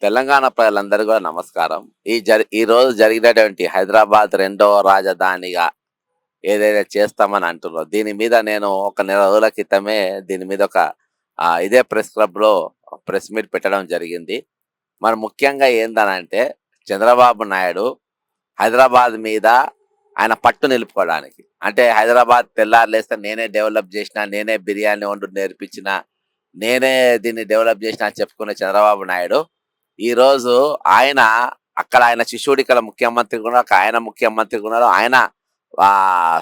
తెలంగాణ ప్రజలందరికీ కూడా నమస్కారం. ఈ రోజు జరిగినటువంటి హైదరాబాద్ రెండవ రాజధానిగా ఏదైతే చేస్తామని అంటున్నారో, దీని మీద నేను ఒక నెల రోజుల క్రితమే దీని మీద ఒక ఇదే ప్రెస్ క్లబ్‌లో ప్రెస్ మీట్ పెట్టడం జరిగింది. మరి ముఖ్యంగా ఏందనంటే, చంద్రబాబు నాయుడు హైదరాబాద్ మీద ఆయన పట్టు నిలుపుకోవడానికి. అంటే హైదరాబాద్ తెల్లారి లేస్తే నేనే డెవలప్ చేసినా, నేనే బిర్యానీ వండుడు నేర్పించినా, నేనే దీన్ని డెవలప్ చేసినా అని చెప్పుకునే చంద్రబాబు నాయుడు ఈరోజు ఆయన అక్కడ ఆయన శిష్యుడు, ఇక్కడ ముఖ్యమంత్రి కూడా ఆయన ముఖ్యమంత్రి ఉన్నారు. ఆయన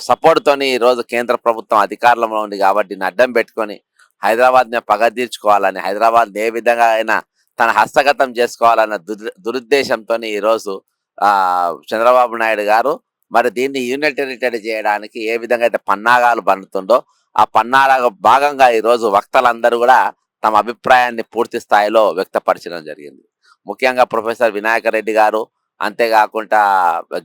సపోర్ట్ తోని ఈరోజు కేంద్ర ప్రభుత్వం అధికారంలో ఉంది కాబట్టి దీన్ని అడ్డం పెట్టుకొని హైదరాబాద్ ని పగ తీర్చుకోవాలని, హైదరాబాద్ ఏ విధంగా అయినా తన హస్తగతం చేసుకోవాలన్న దురుద్దేశంతో ఈరోజు చంద్రబాబు నాయుడు గారు మరి దీన్ని యూనియన్ టెరిటరీ చేయడానికి ఏ విధంగా అయితే పన్నాగాలు పన్నుతుండో, ఆ పన్నాగ భాగంగా ఈరోజు వక్తలందరూ కూడా తమ అభిప్రాయాన్ని పూర్తి స్థాయిలో వ్యక్తపరచడం జరిగింది. ముఖ్యంగా ప్రొఫెసర్ వినాయక రెడ్డి గారు, అంతేకాకుండా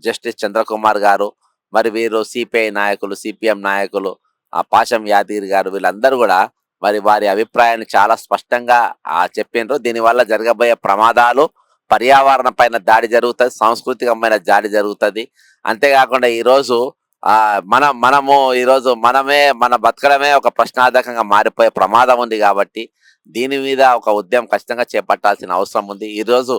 జస్టిస్ చంద్రకుమార్ గారు, మరి వీరు సిపిఐ నాయకులు, సిపిఎం నాయకులు, పాషం యాదగిరి గారు, వీళ్ళందరూ కూడా మరి వారి అభిప్రాయాన్ని చాలా స్పష్టంగా చెప్పిండ్రు. దీనివల్ల జరగబోయే ప్రమాదాలు, పర్యావరణ పైన దాడి జరుగుతుంది, సాంస్కృతికమైన దాడి జరుగుతుంది. అంతేకాకుండా ఈరోజు మనమే మన బతకడమే ఒక ప్రశ్నార్థకంగా మారిపోయే ప్రమాదం ఉంది కాబట్టి దీని మీద ఒక ఉద్యమం ఖచ్చితంగా చేపట్టాల్సిన అవసరం ఉంది. ఈరోజు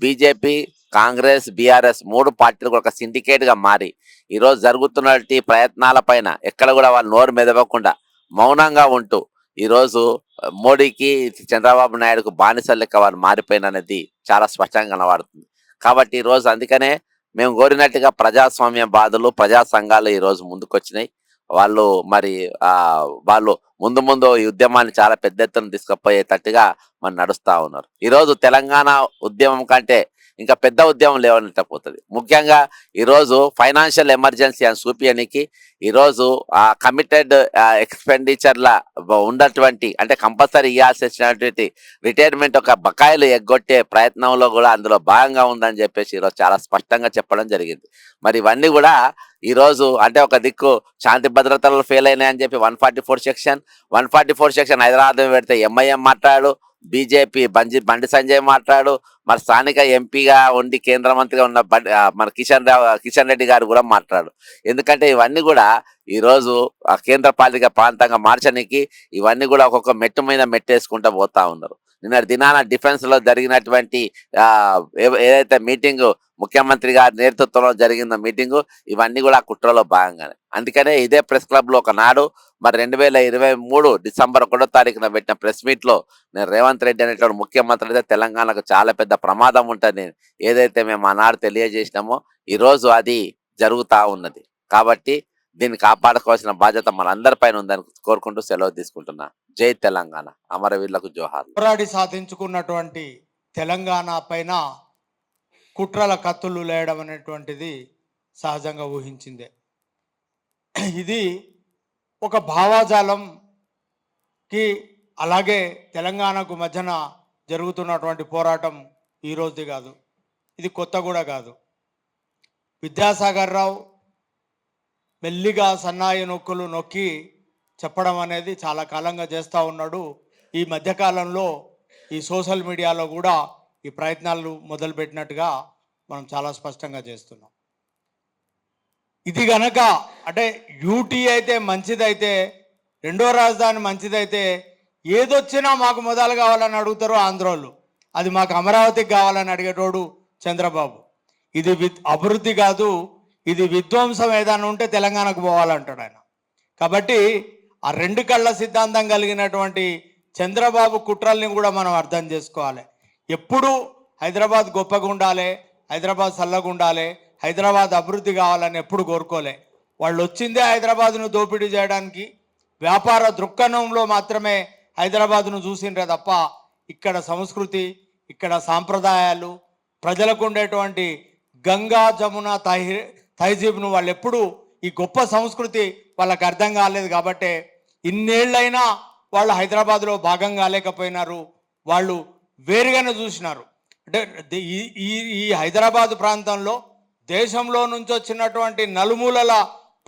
బీజేపీ, కాంగ్రెస్, బీఆర్ఎస్ మూడు పార్టీలు ఒక సిండికేట్ గా మారి ఈరోజు జరుగుతున్నటువంటి ప్రయత్నాల పైన ఎక్కడ కూడా వాళ్ళు నోరు మెదవకుండా మౌనంగా ఉంటూ ఈరోజు మోడీకి, చంద్రబాబు నాయుడుకు బానిసల లెక్క వాళ్ళు మారిపోయినది చాలా స్పష్టంగా కనబడుతుంది. కాబట్టి ఈరోజు అందుకనే మేము కోరినట్టుగా ప్రజాస్వామ్య బాధలు, ప్రజా సంఘాలు ఈరోజు ముందుకొచ్చినాయి. వాళ్ళు ముందు ఈ ఉద్యమాన్ని చాలా పెద్ద ఎత్తున తీసుకుపోయేటట్టుగా మరి నడుస్తా ఉన్నారు. ఈరోజు తెలంగాణ ఉద్యమం కంటే ఇంకా పెద్ద ఉద్యమం లేవనకపోతుంది. ముఖ్యంగా ఈరోజు ఫైనాన్షియల్ ఎమర్జెన్సీ అని చూపించడానికి ఈరోజు కమిటెడ్ ఎక్స్పెండిచర్ల ఉన్నటువంటి, అంటే కంపల్సరీ ఇవ్వాల్సినటువంటి రిటైర్మెంట్ ఒక బకాయిలు ఎగ్గొట్టే ప్రయత్నంలో కూడా అందులో భాగంగా ఉందని చెప్పేసి ఈరోజు చాలా స్పష్టంగా చెప్పడం జరిగింది. మరి ఇవన్నీ కూడా ఈరోజు అంటే ఒక దిక్కు శాంతి భద్రతలు ఫెయిల్ అయినాయని చెప్పి 144 సెక్షన్ హైదరాబాద్ పెడితే ఎంఐఎం మాట్లాడు, బీజేపీ బండి సంజయ్ మాట్లాడు, మరి స్థానిక ఎంపీగా ఉండి కేంద్ర మంత్రిగా ఉన్న మన కిషన్ రెడ్డి గారు కూడా మాట్లాడు. ఎందుకంటే ఇవన్నీ కూడా ఈరోజు కేంద్ర పాలిక ప్రాంతంగా మార్చడానికి ఇవన్నీ కూడా ఒక్కొక్క మెట్టు మీద మెట్టేసుకుంటూ పోతా ఉన్నారు. నిన్న దినాన డిఫెన్స్ లో జరిగినటువంటి ఏదైతే మీటింగ్ ముఖ్యమంత్రి గారి నేతృత్వంలో జరిగిన మీటింగు, ఇవన్నీ కూడా కుట్రలో భాగంగానే. అందుకనే ఇదే ప్రెస్ క్లబ్ లో ఒకనాడు మరి 2023 డిసెంబర్ 1వ తారీఖున పెట్టిన ప్రెస్ మీట్ లో నేను రేవంత్ రెడ్డి అనేటువంటి ముఖ్యమంత్రి అయితే తెలంగాణకు చాలా పెద్ద ప్రమాదం ఉంటుంది ఏదైతే మేము ఆనాడు తెలియజేసినామో ఈరోజు అది జరుగుతా ఉన్నది. కాబట్టి దీన్ని కాపాడుకోవాల్సిన బాధ్యత మనందరిపైన ఉందని కోరుకుంటూ సెలవు తీసుకుంటున్నా. జై తెలంగాణ, అమరవీరులకు జోహార్. పోరాడి సాధించుకున్నటువంటి తెలంగాణ పైన కుట్రల కత్తులు లేయడం అనేటువంటిది సహజంగా ఊహించిందే. ఇది ఒక భావాజాలంకి, అలాగే తెలంగాణకు మధ్యన జరుగుతున్నటువంటి పోరాటం ఈరోజుది కాదు, ఇది కొత్త కూడా కాదు. విద్యాసాగర్ రావు మెల్లిగా సన్నాయి నొక్కులు నొక్కి చెప్పడం అనేది చాలా కాలంగా చేస్తూ ఉన్నాడు. ఈ మధ్యకాలంలో ఈ సోషల్ మీడియాలో కూడా ఈ ప్రయత్నాలు మొదలుపెట్టినట్టుగా మనం చాలా స్పష్టంగా చేస్తున్నాం. ఇది గనక అంటే యూటీ అయితే మంచిదైతే, రెండో రాజధాని మంచిదైతే ఏదొచ్చినా మాకు మొదలు కావాలని అడుగుతారు ఆంధ్రోళ్ళు, అది మాకు అమరావతికి కావాలని అడిగేటోడు చంద్రబాబు. ఇది అభివృద్ధి కాదు, ఇది విధ్వంసం ఏదైనా ఉంటే తెలంగాణకు పోవాలంటాడు ఆయన. కాబట్టి ఆ రెండు కళ్ళ సిద్ధాంతం కలిగినటువంటి చంద్రబాబు కుట్రల్ని కూడా మనం అర్థం చేసుకోవాలి. ఎప్పుడు హైదరాబాద్ గొప్పగా ఉండాలి, హైదరాబాద్ చల్లగా ఉండాలి, హైదరాబాద్ అభివృద్ధి కావాలని ఎప్పుడు కోరుకోలే. వాళ్ళు వచ్చిందే హైదరాబాద్ను దోపిడీ చేయడానికి, వ్యాపార దృక్కోణంలో మాత్రమే హైదరాబాద్ను చూసిండ్రే తప్ప ఇక్కడ సంస్కృతి, ఇక్కడ సాంప్రదాయాలు, ప్రజలకు ఉండేటువంటి గంగా, జమున, తహజీబ్ను వాళ్ళు ఎప్పుడు ఈ గొప్ప సంస్కృతి వాళ్ళకి అర్థం కాలేదు. కాబట్టి ఇన్నేళ్ళైనా వాళ్ళు హైదరాబాద్లో భాగం కాలేకపోయినారు, వాళ్ళు వేరుగానే చూసినారు. అంటే ఈ హైదరాబాద్ ప్రాంతంలో దేశంలో నుంచి వచ్చినటువంటి నలుమూలల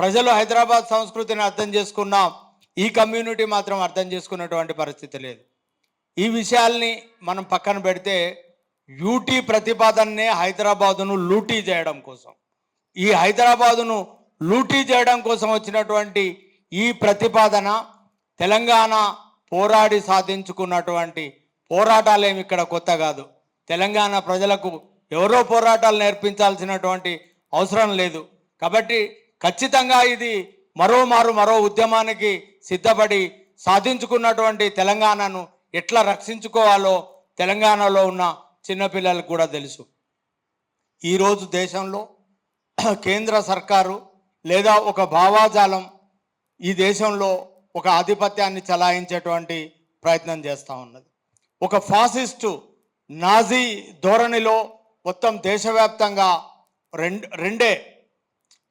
ప్రజలు హైదరాబాద్ సంస్కృతిని అర్థం చేసుకున్నాం, ఈ కమ్యూనిటీ మాత్రం అర్థం చేసుకున్నటువంటి పరిస్థితి లేదు. ఈ విషయాల్ని మనం పక్కన పెడితే యూటీ ప్రతిపాదననే హైదరాబాదును లూటీ చేయడం కోసం, ఈ హైదరాబాదును లూటీ చేయడం కోసం వచ్చినటువంటి ఈ ప్రతిపాదన తెలంగాణ పోరాడి సాధించుకున్నటువంటి పోరాటాలేమి ఇక్కడ కొత్త కాదు. తెలంగాణ ప్రజలకు ఎవరో పోరాటాలు నేర్పించాల్సినటువంటి అవసరం లేదు. కాబట్టి ఖచ్చితంగా ఇది మరో ఉద్యమానికి సిద్ధపడి సాధించుకున్నటువంటి తెలంగాణను ఎట్లా రక్షించుకోవాలో తెలంగాణలో ఉన్న చిన్నపిల్లలకు కూడా తెలుసు. ఈరోజు దేశంలో కేంద్ర సర్కారు లేదా ఒక భావాజాలం ఈ దేశంలో ఒక ఆధిపత్యాన్ని చలాయించేటువంటి ప్రయత్నం చేస్తూ ఉన్నది. ఒక ఫాసిస్టు నాజీ ధోరణిలో మొత్తం దేశవ్యాప్తంగా రెండే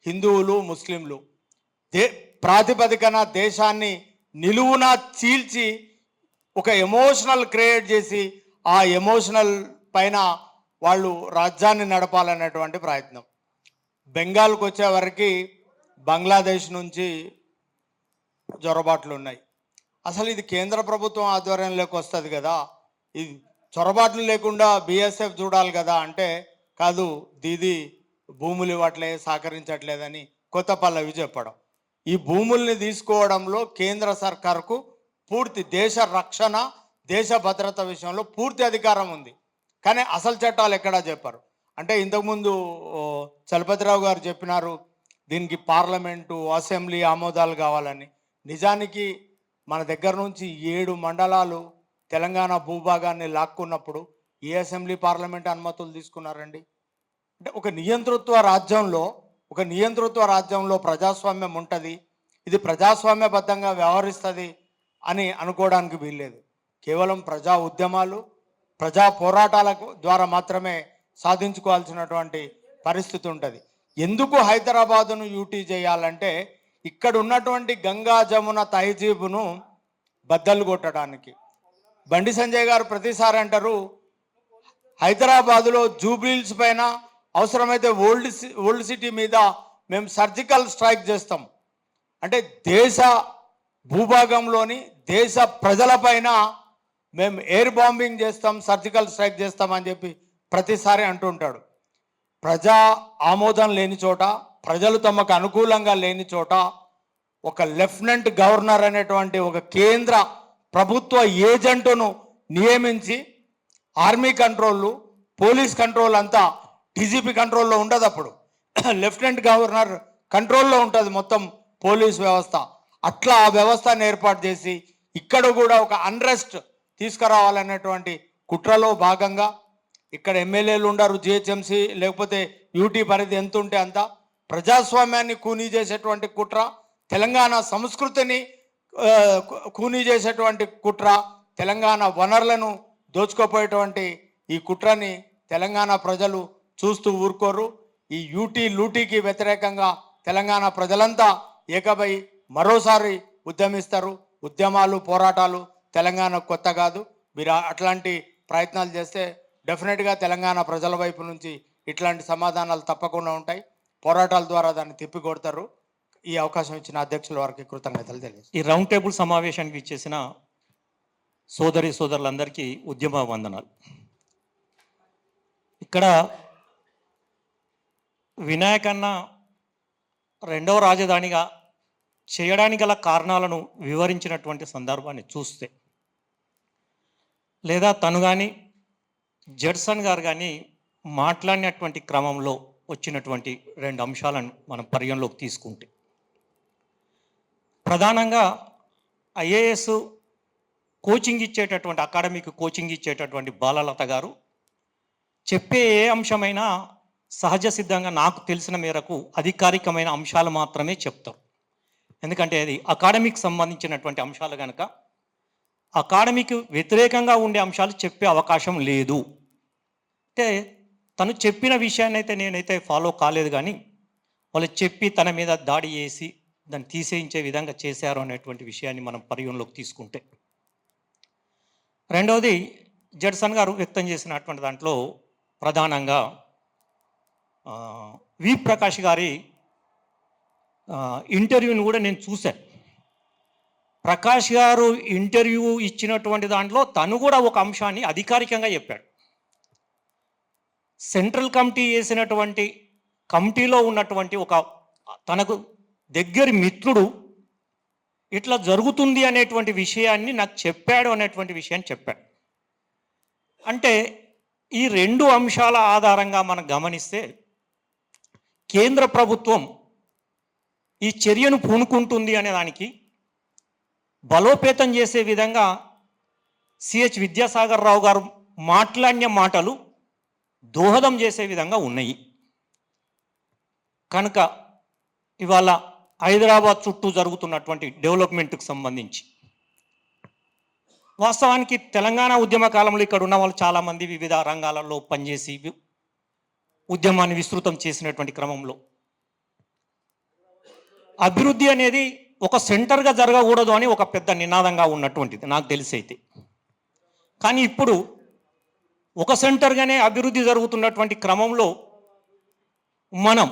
హిందువులు ముస్లింలు ప్రాతిపదికన దేశాన్ని నిలువునా చీల్చి ఒక ఎమోషనల్ క్రియేట్ చేసి ఆ ఎమోషనల్ పైన వాళ్ళు రాజ్యాన్ని నడపాలనేటువంటి ప్రయత్నం. బెంగాల్కి వచ్చే వరకు బంగ్లాదేశ్ నుంచి జొరబాట్లు ఉన్నాయి. అసలు ఇది కేంద్ర ప్రభుత్వం ఆధ్వర్యంలోకి వస్తుంది కదా, ఇది చొరబాట్లు లేకుండా బిఎస్ఎఫ్ చూడాలి కదా అంటే కాదు, దీది భూములు ఇవ్వట్లే సహకరించట్లేదని కొత్త పల్లవి చెప్పడం. ఈ భూముల్ని తీసుకోవడంలో కేంద్ర సర్కారుకు పూర్తి దేశ రక్షణ దేశ భద్రత విషయంలో పూర్తి అధికారం ఉంది. కానీ అసలు చట్టాలు ఎక్కడా చెప్పారు. అంటే ఇంతకుముందు చలపతిరావు గారు చెప్పినారు దీనికి పార్లమెంటు అసెంబ్లీ ఆమోదాలు కావాలని. నిజానికి మన దగ్గర నుంచి 7 మండలాలు తెలంగాణ భూభాగాన్ని లాక్కున్నప్పుడు ఏ అసెంబ్లీ పార్లమెంట్ అనుమతులు తీసుకున్నారండి? అంటే ఒక నియంతృత్వ రాజ్యంలో ప్రజాస్వామ్యం ఉంటుంది, ఇది ప్రజాస్వామ్యబద్ధంగా వ్యవహరిస్తుంది అని అనుకోవడానికి వీల్లేదు. కేవలం ప్రజా ఉద్యమాలు ప్రజా పోరాటాల ద్వారా మాత్రమే సాధించుకోవాల్సినటువంటి పరిస్థితి ఉంటుంది. ఎందుకు హైదరాబాదును యూటీ చేయాలంటే ఇక్కడ ఉన్నటువంటి గంగా జమున తహజీబును బద్దలు కొట్టడానికి. బండి సంజయ్ గారు ప్రతిసారి అంటారు హైదరాబాదులో జూబ్లీహిల్స్ పైన అవసరమైతే ఓల్డ్ సిటీ మీద మేము సర్జికల్ స్ట్రైక్ చేస్తాం. అంటే దేశ భూభాగంలోని దేశ ప్రజలపైన మేము ఎయిర్ బాంబింగ్ చేస్తాం, సర్జికల్ స్ట్రైక్ చేస్తామని చెప్పి ప్రతిసారి అంటుంటాడు. ప్రజా ఆమోదం లేని చోట, ప్రజలు తమకు అనుకూలంగా లేని చోట ఒక లెఫ్టినెంట్ గవర్నర్ అనేటువంటి ఒక కేంద్ర ప్రభుత్వ ఏజెంటును నియమించి ఆర్మీ కంట్రోళ్ళు పోలీస్ కంట్రోల్ అంతా డీజీపీ కంట్రోల్లో ఉండదు. అప్పుడు లెఫ్టినెంట్ గవర్నర్ కంట్రోల్లో ఉంటుంది మొత్తం పోలీస్ వ్యవస్థ. అట్లా ఆ వ్యవస్థను ఏర్పాటు చేసి ఇక్కడ కూడా ఒక అన్రెస్ట్ తీసుకురావాలనేటువంటి కుట్రలో భాగంగా ఇక్కడ ఎమ్మెల్యేలు ఉండరు, జిహెచ్ఎంసీ లేకపోతే యూటీ పరిధి ఎంత ఉంటే అంత ప్రజాస్వామ్యాన్ని కూనీ చేసేటువంటి కుట్ర, తెలంగాణ సంస్కృతిని కూనీ చేసేటువంటి కుట్ర, తెలంగాణ వనరులను దోచుకోపోయేటువంటి ఈ కుట్రని తెలంగాణ ప్రజలు చూస్తూ ఊరుకోరు. ఈ లూటీకి వ్యతిరేకంగా తెలంగాణ ప్రజలంతా ఏకమై మరోసారి ఉద్యమిస్తారు. ఉద్యమాలు పోరాటాలు తెలంగాణ కొత్త కాదు. మీరు అట్లాంటి ప్రయత్నాలు చేస్తే డెఫినెట్గా తెలంగాణ ప్రజల వైపు నుంచి ఇట్లాంటి సమాధానాలు తప్పకుండా ఉంటాయి. పోరాటాల ద్వారా దాన్ని తిప్పికొడతారు. ఈ అవకాశం ఇచ్చిన అధ్యక్షుల వారికి కృతజ్ఞతలు తెలియజేస్తాను. ఈ రౌండ్ టేబుల్ సమావేశానికి ఇచ్చేసిన సోదరులందరికీ ఉద్యమ వందనాలు. ఇక్కడ వినాయకన్న రెండవ రాజధానిగా చేయడానికి గల కారణాలను వివరించినటువంటి సందర్భాన్ని చూస్తే, లేదా తను కానీ జడ్సన్ గారు కానీ మాట్లాడినటువంటి క్రమంలో వచ్చినటువంటి 2 అంశాలను మనం పరిగణలోకి తీసుకుంటే, ప్రధానంగా ఐఏఎస్ కోచింగ్ ఇచ్చేటటువంటి అకాడమిక్ కోచింగ్ ఇచ్చేటటువంటి బాలలత గారు చెప్పే ఏ అంశమైనా సహజ సిద్ధంగా నాకు తెలిసిన మేరకు అధికారికమైన అంశాలు మాత్రమే చెప్తారు. ఎందుకంటే అది అకాడమిక్ సంబంధించినటువంటి అంశాలు కనుక అకాడమిక్ వ్యతిరేకంగా ఉండే అంశాలు చెప్పే అవకాశం లేదు. అంటే తను చెప్పిన విషయాన్ని అయితే నేనైతే ఫాలో కాలేదు, కానీ వాళ్ళు చెప్పి తన మీద దాడి చేసి దాన్ని తీసేయించే విధంగా చేశారు అనేటువంటి విషయాన్ని మనం పరిగణలోకి తీసుకుంటే, రెండవది జడ్సన్ గారు వ్యక్తం చేసినటువంటి దాంట్లో ప్రధానంగా వి ప్రకాష్ గారి ఇంటర్వ్యూని కూడా నేను చూశాను. ప్రకాష్ గారు ఇంటర్వ్యూ ఇచ్చినటువంటి దాంట్లో తను కూడా ఒక అంశాన్ని అధికారికంగా చెప్పాడు. సెంట్రల్ కమిటీ వేసినటువంటి కమిటీలో ఉన్నటువంటి ఒక తనకు దగ్గరి మిత్రుడు ఇట్లా జరుగుతుంది అనేటువంటి విషయాన్ని నాకు చెప్పాడు అనేటువంటి విషయాన్ని చెప్పాడు. అంటే ఈ రెండు అంశాల ఆధారంగా మనం గమనిస్తే కేంద్ర ప్రభుత్వం ఈ చర్యను పూనుకుంటుంది అనే దానికి బలోపేతం చేసే విధంగా సిహెచ్ విద్యాసాగర్ రావు గారు మాట్లాడిన మాటలు దోహదం చేసే విధంగా ఉన్నాయి. కనుక ఇవాళ హైదరాబాద్ చుట్టూ జరుగుతున్నటువంటి డెవలప్మెంట్కి సంబంధించి వాస్తవానికి తెలంగాణ ఉద్యమ కాలంలో ఇక్కడ ఉన్న వాళ్ళు చాలామంది వివిధ రంగాలలో పనిచేసి ఉద్యమాన్ని విస్తృతం చేసినటువంటి క్రమంలో అభివృద్ధి అనేది ఒక సెంటర్గా జరగకూడదు అని ఒక పెద్ద నినాదంగా ఉన్నటువంటిది నాకు తెలిసి అయితే. కానీ ఇప్పుడు ఒక సెంటర్గానే అభివృద్ధి జరుగుతున్నటువంటి క్రమంలో మనం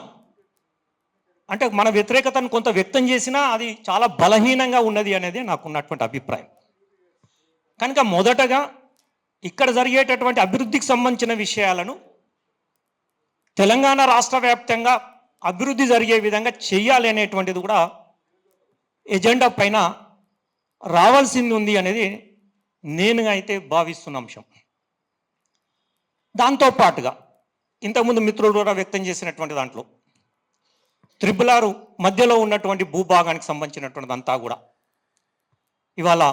అంటే మన వ్యతిరేకతను కొంత వ్యక్తం చేసినా అది చాలా బలహీనంగా ఉన్నది అనేది నాకున్నటువంటి అభిప్రాయం. కనుక మొదటగా ఇక్కడ జరిగేటటువంటి అభివృద్ధికి సంబంధించిన విషయాలను తెలంగాణ రాష్ట్ర వ్యాప్తంగా అభివృద్ధి జరిగే విధంగా చేయాలి అనేటువంటిది కూడా ఎజెండా పైన రావాల్సింది ఉంది అనేది నేను అయితే భావిస్తున్న అంశం. దాంతోపాటుగా ఇంతకుముందు మిత్రులు కూడా వ్యక్తం చేసినటువంటి దాంట్లో 6 మధ్యలో ఉన్నటువంటి భూభాగానికి సంబంధించినటువంటిదంతా కూడా ఇవాళ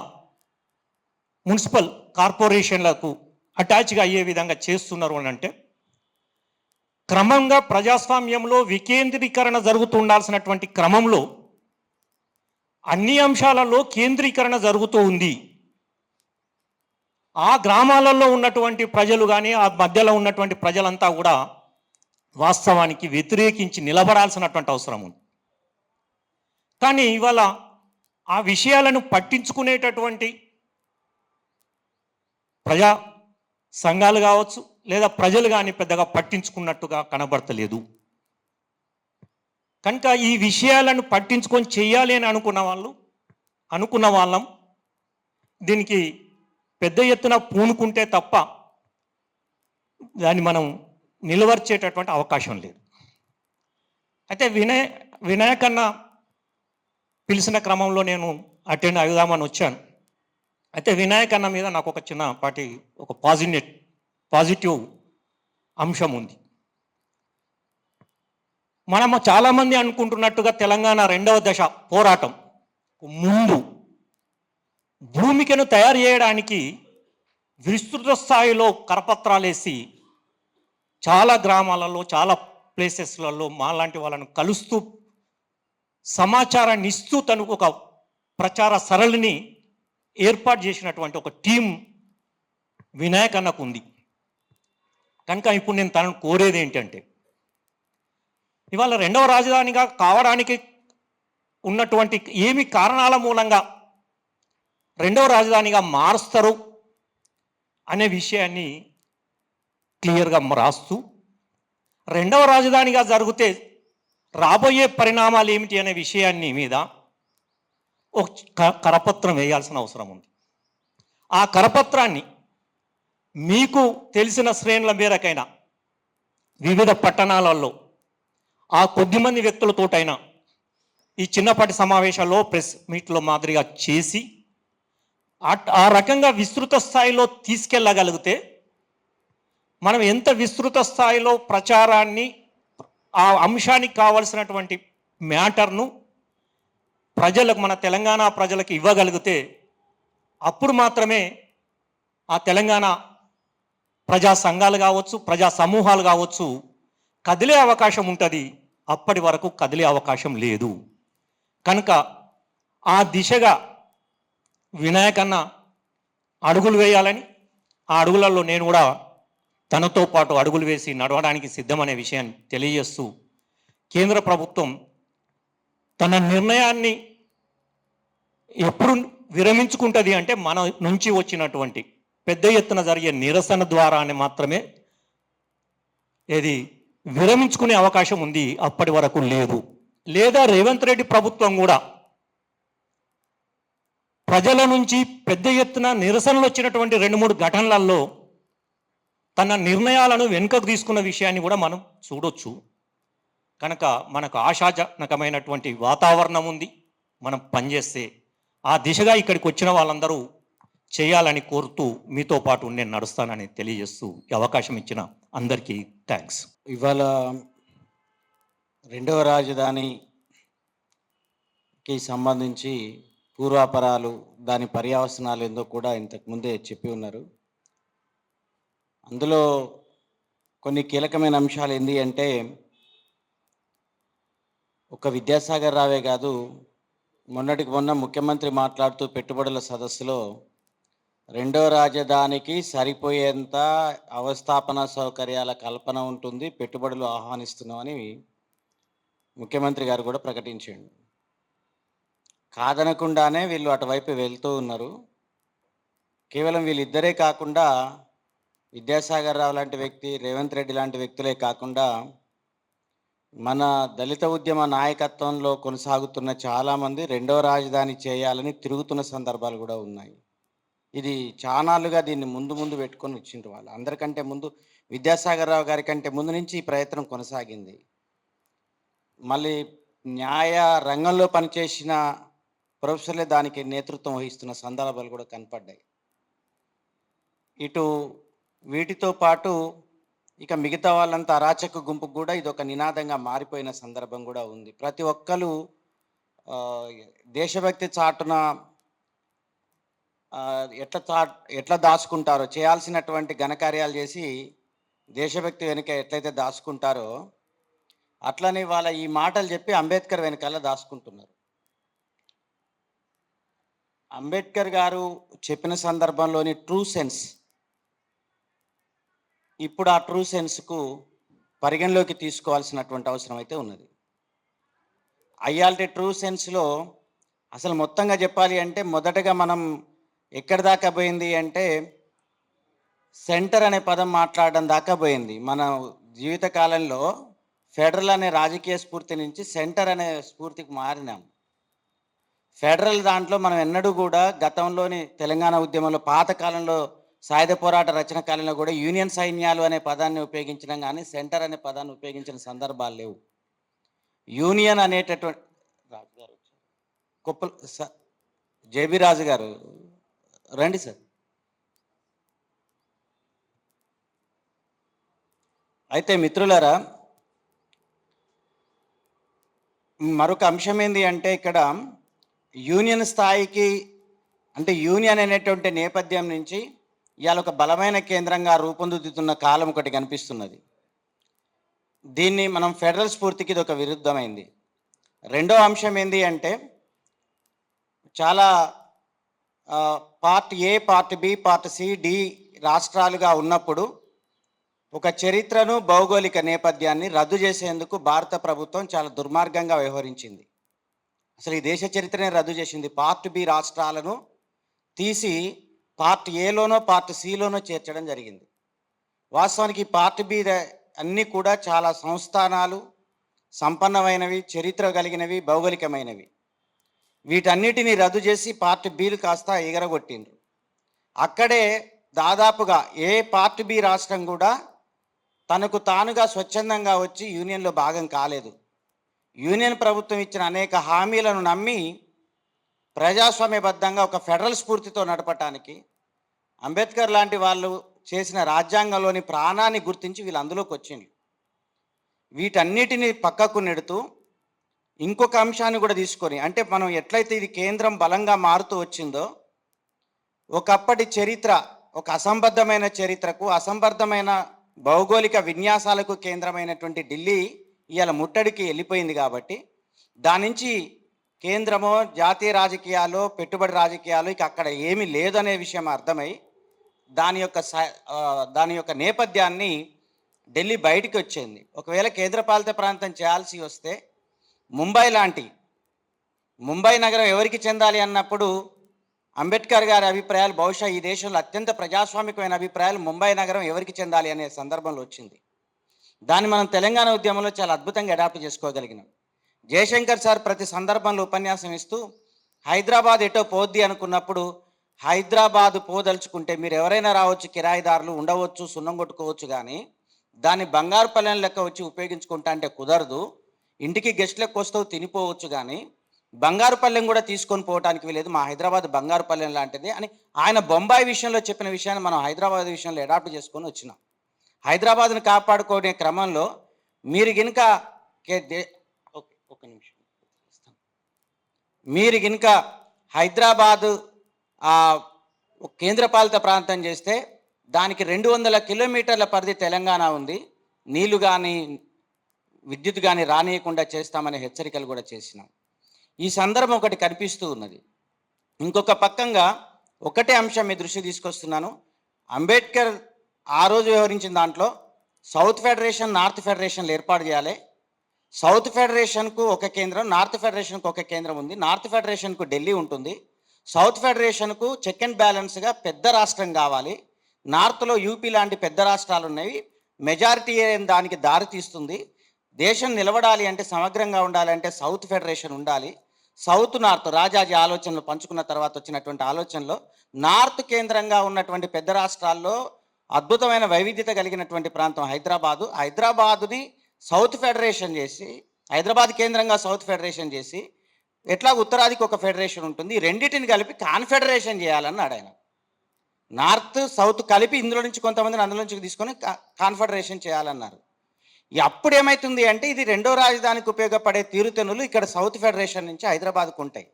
మున్సిపల్ కార్పొరేషన్లకు అటాచ్గా అయ్యే విధంగా చేస్తున్నారు అని అంటే క్రమంగా ప్రజాస్వామ్యంలో వికేంద్రీకరణ జరుగుతూ ఉండాల్సినటువంటి క్రమంలో అన్ని అంశాలలో కేంద్రీకరణ జరుగుతూ ఉంది. ఆ గ్రామాలలో ఉన్నటువంటి ప్రజలు కానీ ఆ మధ్యలో ఉన్నటువంటి ప్రజలంతా కూడా వాస్తవానికి వ్యతిరేకించి నిలబడాల్సినటువంటి అవసరం ఉంది. కానీ ఇవాళ ఆ విషయాలను పట్టించుకునేటటువంటి ప్రజా సంఘాలు కావచ్చు లేదా ప్రజలు కానీ పెద్దగా పట్టించుకున్నట్టుగా కనబడతలేదు. కనుక ఈ విషయాలను పట్టించుకొని చేయాలి అని అనుకున్న వాళ్ళం దీనికి పెద్ద ఎత్తున పూనుకుంటే తప్ప దాన్ని మనం నిలవర్చేటటువంటి అవకాశం లేదు. అయితే వినాయకన్న పిలిచిన క్రమంలో నేను అటెండ్ అవుదామని వచ్చాను. అయితే వినాయకన్న మీద నాకు ఒక చిన్నపాటి ఒక పాజిటివ్ అంశం ఉంది. మనము చాలామంది అనుకుంటున్నట్టుగా తెలంగాణ 2వ దశ పోరాటం ముందు భూమికను తయారు చేయడానికి విస్తృత స్థాయిలో కరపత్రాలేసి చాలా గ్రామాలలో చాలా ప్లేసెస్లలో మాలాంటి వాళ్ళను కలుస్తూ సమాచారాన్ని ఇస్తూ తనకు ఒక ప్రచార సరళిని ఏర్పాటు చేసినటువంటి ఒక టీం వినాయకన్నకు ఉంది. కనుక ఇప్పుడు నేను తనను కోరేది ఏంటంటే ఇవాళ 2వ రాజధానిగా కావడానికి ఉన్నటువంటి ఏమి కారణాల మూలంగా 2వ రాజధానిగా మారుస్తారు అనే విషయాన్ని క్లియర్గా రాస్తూ 2వ రాజధానిగా జరిగితే రాబోయే పరిణామాలు ఏమిటి అనే విషయాన్ని మీద ఒక కరపత్రం వేయాల్సిన అవసరం ఉంది. ఆ కరపత్రాన్ని మీకు తెలిసిన శ్రేణుల మేరకైనా వివిధ పట్టణాలలో ఆ కొద్దిమంది వ్యక్తులతోటైనా ఈ చిన్నపాటి సమావేశాల్లో ప్రెస్ మీట్లో మాదిరిగా చేసి ఆ రకంగా విస్తృత స్థాయిలో తీసుకెళ్ళగలిగితే మనం ఎంత విస్తృత స్థాయిలో ప్రచారాన్ని ఆ అంశానికి కావలసినటువంటి మ్యాటర్ను ప్రజలకు మన తెలంగాణ ప్రజలకు ఇవ్వగలిగితే అప్పుడు మాత్రమే ఆ తెలంగాణ ప్రజా సంఘాలు కావచ్చు ప్రజా సమూహాలు కావచ్చు కదిలే అవకాశం ఉంటుంది. అప్పటి వరకు కదిలే అవకాశం లేదు. కనుక ఆ దిశగా వినాయకన్న అడుగులు వేయాలని ఆ అడుగులలో నేను కూడా తనతో పాటు అడుగులు వేసి నడవడానికి సిద్ధమనే విషయాన్ని తెలియజేస్తూ కేంద్ర ప్రభుత్వం తన నిర్ణయాన్ని ఎప్పుడు విరమించుకుంటుంది అంటే మన నుంచి వచ్చినటువంటి పెద్ద ఎత్తున జరిగే నిరసన ద్వారానే మాత్రమే ఇది విరమించుకునే అవకాశం ఉంది. అప్పటి వరకు లేదు. లేదా రేవంత్ రెడ్డి ప్రభుత్వం కూడా ప్రజల నుంచి పెద్ద ఎత్తున నిరసనలు వచ్చినటువంటి 2-3 ఘటనలలో తన నిర్ణయాలను వెనుకకు తీసుకున్న విషయాన్ని కూడా మనం చూడొచ్చు. కనుక మనకు ఆశాజనకమైనటువంటి వాతావరణం ఉంది. మనం పనిచేస్తే ఆ దిశగా ఇక్కడికి వచ్చిన వాళ్ళందరూ చేయాలని కోరుతూ మీతో పాటు నేను నడుస్తానని తెలియజేస్తూ ఈ అవకాశం ఇచ్చిన అందరికీ థ్యాంక్స్. ఇవాళ రెండవ రాజధానికి సంబంధించి పూర్వాపరాలు, దాని పర్యవసనాలు ఏందో కూడా ఇంతకుముందే చెప్పి ఉన్నారు. అందులో కొన్ని కీలకమైన అంశాలు ఏంటి అంటే, ఒక విద్యాసాగర్ రావే కాదు, మొన్నటికి మొన్న ముఖ్యమంత్రి మాట్లాడుతూ పెట్టుబడుల సదస్సులో రెండో రాజధానికి సరిపోయేంత అవస్థాపన సౌకర్యాల కల్పన ఉంటుంది, పెట్టుబడులు ఆహ్వానిస్తున్నామని ముఖ్యమంత్రి గారు కూడా ప్రకటించాడు. కాదనకుండానే వీళ్ళు అటువైపు వెళ్తూ ఉన్నారు. కేవలం వీళ్ళిద్దరే కాకుండా విద్యాసాగర్ రావు లాంటి వ్యక్తి, రేవంత్ రెడ్డి లాంటి వ్యక్తులే కాకుండా మన దళిత ఉద్యమ నాయకత్వంలో కొనసాగుతున్న చాలామంది రెండో రాజధాని చేయాలని తిరుగుతున్న సందర్భాలు కూడా ఉన్నాయి. ఇది చానాళ్ళుగా దీన్ని ముందు పెట్టుకొని వచ్చిండ్రు. వాళ్ళు అందరికంటే ముందు విద్యాసాగర్ రావు గారి కంటే ముందు నుంచి ఈ ప్రయత్నం కొనసాగింది. మళ్ళీ న్యాయ రంగంలో పనిచేసిన ప్రొఫెసర్లే దానికి నేతృత్వం వహిస్తున్న సందర్భాలు కూడా కనపడ్డాయి. ఇటు వీటితో పాటు ఇక మిగతా వాళ్ళంతా అరాచక గుంపుకు కూడా ఇది ఒక నినాదంగా మారిపోయిన సందర్భం కూడా ఉంది. ప్రతి ఒక్కరు దేశభక్తి చాటున ఎట్లా దాచుకుంటారో, చేయాల్సినటువంటి ఘనకార్యాలు చేసి దేశభక్తి వెనుక ఎట్లయితే దాచుకుంటారో అట్లనే వాళ్ళ ఈ మాటలు చెప్పి అంబేద్కర్ వెనకాల దాచుకుంటున్నారు. అంబేద్కర్ గారు చెప్పిన సందర్భంలోని ట్రూ సెన్స్, ఇప్పుడు ఆ ట్రూ సెన్స్కు పరిగణలోకి తీసుకోవాల్సినటువంటి అవసరం అయితే ఉన్నది. అయ్యాల్టి ట్రూ సెన్స్లో అసలు మొత్తంగా చెప్పాలి అంటే మొదటగా మనం ఎక్కడి దాకా పోయింది అంటే సెంటర్ అనే పదం మాట్లాడడం దాకా పోయింది. మన జీవితకాలంలో ఫెడరల్ అనే రాజకీయ స్ఫూర్తి నుంచి సెంటర్ అనే స్ఫూర్తికి మారినాం. ఫెడరల్ దాంట్లో మనం ఎన్నడూ కూడా గతంలోని తెలంగాణ ఉద్యమంలో పాతకాలంలో సాయుధ పోరాట రచన కాలంలో కూడా యూనియన్ సైన్యాలు అనే పదాన్ని ఉపయోగించడం కానీ సెంటర్ అనే పదాన్ని ఉపయోగించిన సందర్భాలు లేవు. యూనియన్ అనేటటువంటి రాజుగారు కుప్పల జేబీ రాజు గారు రండి సార్. అయితే మిత్రులారా, మరొక అంశం ఏంటి అంటే ఇక్కడ యూనియన్ స్థాయికి అంటే యూనియన్ అనేటువంటి నేపథ్యం నుంచి ఇవాళ ఒక బలమైన కేంద్రంగా రూపొందుతున్న కాలం ఒకటి కనిపిస్తున్నది. దీన్ని మనం ఫెడరల్ స్ఫూర్తికి ఇది ఒక విరుద్ధమైంది. రెండో అంశం ఏంటి అంటే చాలా part A, part B, part C, D రాష్ట్రాలుగా ఉన్నప్పుడు ఒక చరిత్రను, భౌగోళిక నేపథ్యాన్ని రద్దు చేసేందుకు భారత ప్రభుత్వం చాలా దుర్మార్గంగా వ్యవహరించింది. అసలు ఈ దేశ చరిత్రనే రద్దు చేసింది. పార్ట్ బి రాష్ట్రాలను తీసి పార్ట్ ఏలోనో పార్ట్ సిలోనో చేర్చడం జరిగింది. వాస్తవానికి పార్ట్ బి అన్నీ కూడా చాలా సంస్థానాలు, సంపన్నమైనవి, చరిత్ర కలిగినవి, భౌగోళికమైనవి. వీటన్నిటిని రద్దు చేసి పార్ట్ బిలు కాస్త ఎగరగొట్టిండ్రు. అక్కడే దాదాపుగా ఏ పార్ట్ బి రాష్ట్రం కూడా తనకు తానుగా స్వచ్ఛందంగా వచ్చి యూనియన్లో భాగం కాలేదు. యూనియన్ ప్రభుత్వం ఇచ్చిన అనేక హామీలను నమ్మి ప్రజాస్వామ్యబద్ధంగా ఒక ఫెడరల్ స్ఫూర్తితో నడపటానికి అంబేద్కర్ లాంటి వాళ్ళు చేసిన రాజ్యాంగంలోని ప్రాణాన్ని గుర్తించి వీళ్ళు అందులోకి వచ్చిండ్రు. వీటన్నిటిని పక్కకు నెడుతూ ఇంకొక అంశాన్ని కూడా తీసుకొని, అంటే మనం ఎట్లయితే ఇది కేంద్రం బలంగా మారుతూ వచ్చిందో, ఒకప్పటి చరిత్ర, ఒక అసంబద్ధమైన చరిత్రకు, అసంబద్ధమైన భౌగోళిక విన్యాసాలకు కేంద్రమైనటువంటి ఢిల్లీ ఇవాళ ముట్టడికి వెళ్ళిపోయింది. కాబట్టి దాని నుంచి కేంద్రమో, జాతీయ రాజకీయాలు, పెట్టుబడి రాజకీయాలు ఇక అక్కడ ఏమీ లేదనే విషయం అర్థమై దాని యొక్క నేపథ్యాన్ని ఢిల్లీ బయటికి వచ్చింది. ఒకవేళ కేంద్రపాలిత ప్రాంతం చేయాల్సి వస్తే ముంబై నగరం ఎవరికి చెందాలి అన్నప్పుడు అంబేద్కర్ గారి అభిప్రాయాలు, బహుశా ఈ దేశంలో అత్యంత ప్రజాస్వామికమైన అభిప్రాయాలు ముంబై నగరం ఎవరికి చెందాలి అనే సందర్భంలో వచ్చింది. దాన్ని మనం తెలంగాణ ఉద్యమంలో చాలా అద్భుతంగా అడాప్ట్ చేసుకోగలిగినాం. జయశంకర్ సార్ ప్రతి సందర్భంలో ఉపన్యాసం ఇస్తూ హైదరాబాద్ ఎటో పోద్ది అనుకున్నప్పుడు హైదరాబాదు పోదలుచుకుంటే మీరు ఎవరైనా రావచ్చు, కిరాయిదారులు ఉండవచ్చు, సున్నం కొట్టుకోవచ్చు, కానీ దాన్ని బంగారుపల్లెం లెక్క వచ్చి ఉపయోగించుకుంటా అంటే కుదరదు. ఇంటికి గెస్ట్లకు వస్తావు తినిపోవచ్చు, కానీ బంగారుపల్లెం కూడా తీసుకొని పోవడానికి వీలేదు. మా హైదరాబాద్ బంగారుపల్లెం లాంటిది అని ఆయన బొంబాయి విషయంలో చెప్పిన విషయాన్ని మనం హైదరాబాద్ విషయంలో అడాప్ట్ చేసుకొని వచ్చినాం. హైదరాబాద్ని కాపాడుకునే క్రమంలో మీరు గినక ఒక నిమిషం, మీరు గినక హైదరాబాదు కేంద్రపాలిత ప్రాంతం చేస్తే దానికి 200 కిలోమీటర్ల పరిధి తెలంగాణ ఉంది. నీళ్లు కానీ విద్యుత్ కానీ రానియకుండా చేస్తామనే హెచ్చరికలు కూడా చేసినాం. ఈ సందర్భం ఒకటి కనిపిస్తూ ఉన్నది. ఇంకొక పక్కంగా ఒకటే అంశం మీ దృష్టి తీసుకొస్తున్నాను. అంబేద్కర్ ఆ రోజు వ్యవహరించిన దాంట్లో సౌత్ ఫెడరేషన్, నార్త్ ఫెడరేషన్లు ఏర్పాటు చేయాలి. సౌత్ ఫెడరేషన్కు ఒక కేంద్రం, నార్త్ ఫెడరేషన్కు ఒక కేంద్రం ఉంది. నార్త్ ఫెడరేషన్కు ఢిల్లీ ఉంటుంది. సౌత్ ఫెడరేషన్కు చెక్ అండ్ బ్యాలెన్స్గా పెద్ద రాష్ట్రం కావాలి. నార్త్లో యూపీ లాంటి పెద్ద రాష్ట్రాలు ఉన్నాయి. మెజారిటీ దానికి దారి తీస్తుంది. దేశం నిలబడాలి అంటే, సమగ్రంగా ఉండాలి అంటే సౌత్ ఫెడరేషన్ ఉండాలి. సౌత్ నార్త్ రాజాజీ ఆలోచనలు పంచుకున్న తర్వాత వచ్చినటువంటి ఆలోచనలో నార్త్ కేంద్రంగా ఉన్నటువంటి పెద్ద రాష్ట్రాల్లో అద్భుతమైన వైవిధ్యత కలిగినటువంటి ప్రాంతం హైదరాబాదు. హైదరాబాదుని సౌత్ ఫెడరేషన్ చేసి, హైదరాబాద్ కేంద్రంగా సౌత్ ఫెడరేషన్ చేసి, ఎట్లా ఉత్తరాదికి ఒక ఫెడరేషన్ ఉంటుంది, రెండింటిని కలిపి కాన్ఫెడరేషన్ చేయాలన్నాడు ఆయన. నార్త్ సౌత్ కలిపి ఇందులో నుంచి కొంతమందిని అందులో నుంచి తీసుకొని కాన్ఫెడరేషన్ చేయాలన్నారు. అప్పుడు ఏమవుతుంది అంటే, ఇది రెండో రాజధానికి ఉపయోగపడే తీరుతెన్నులు ఇక్కడ సౌత్ ఫెడరేషన్ నుంచి హైదరాబాద్కు ఉంటాయి.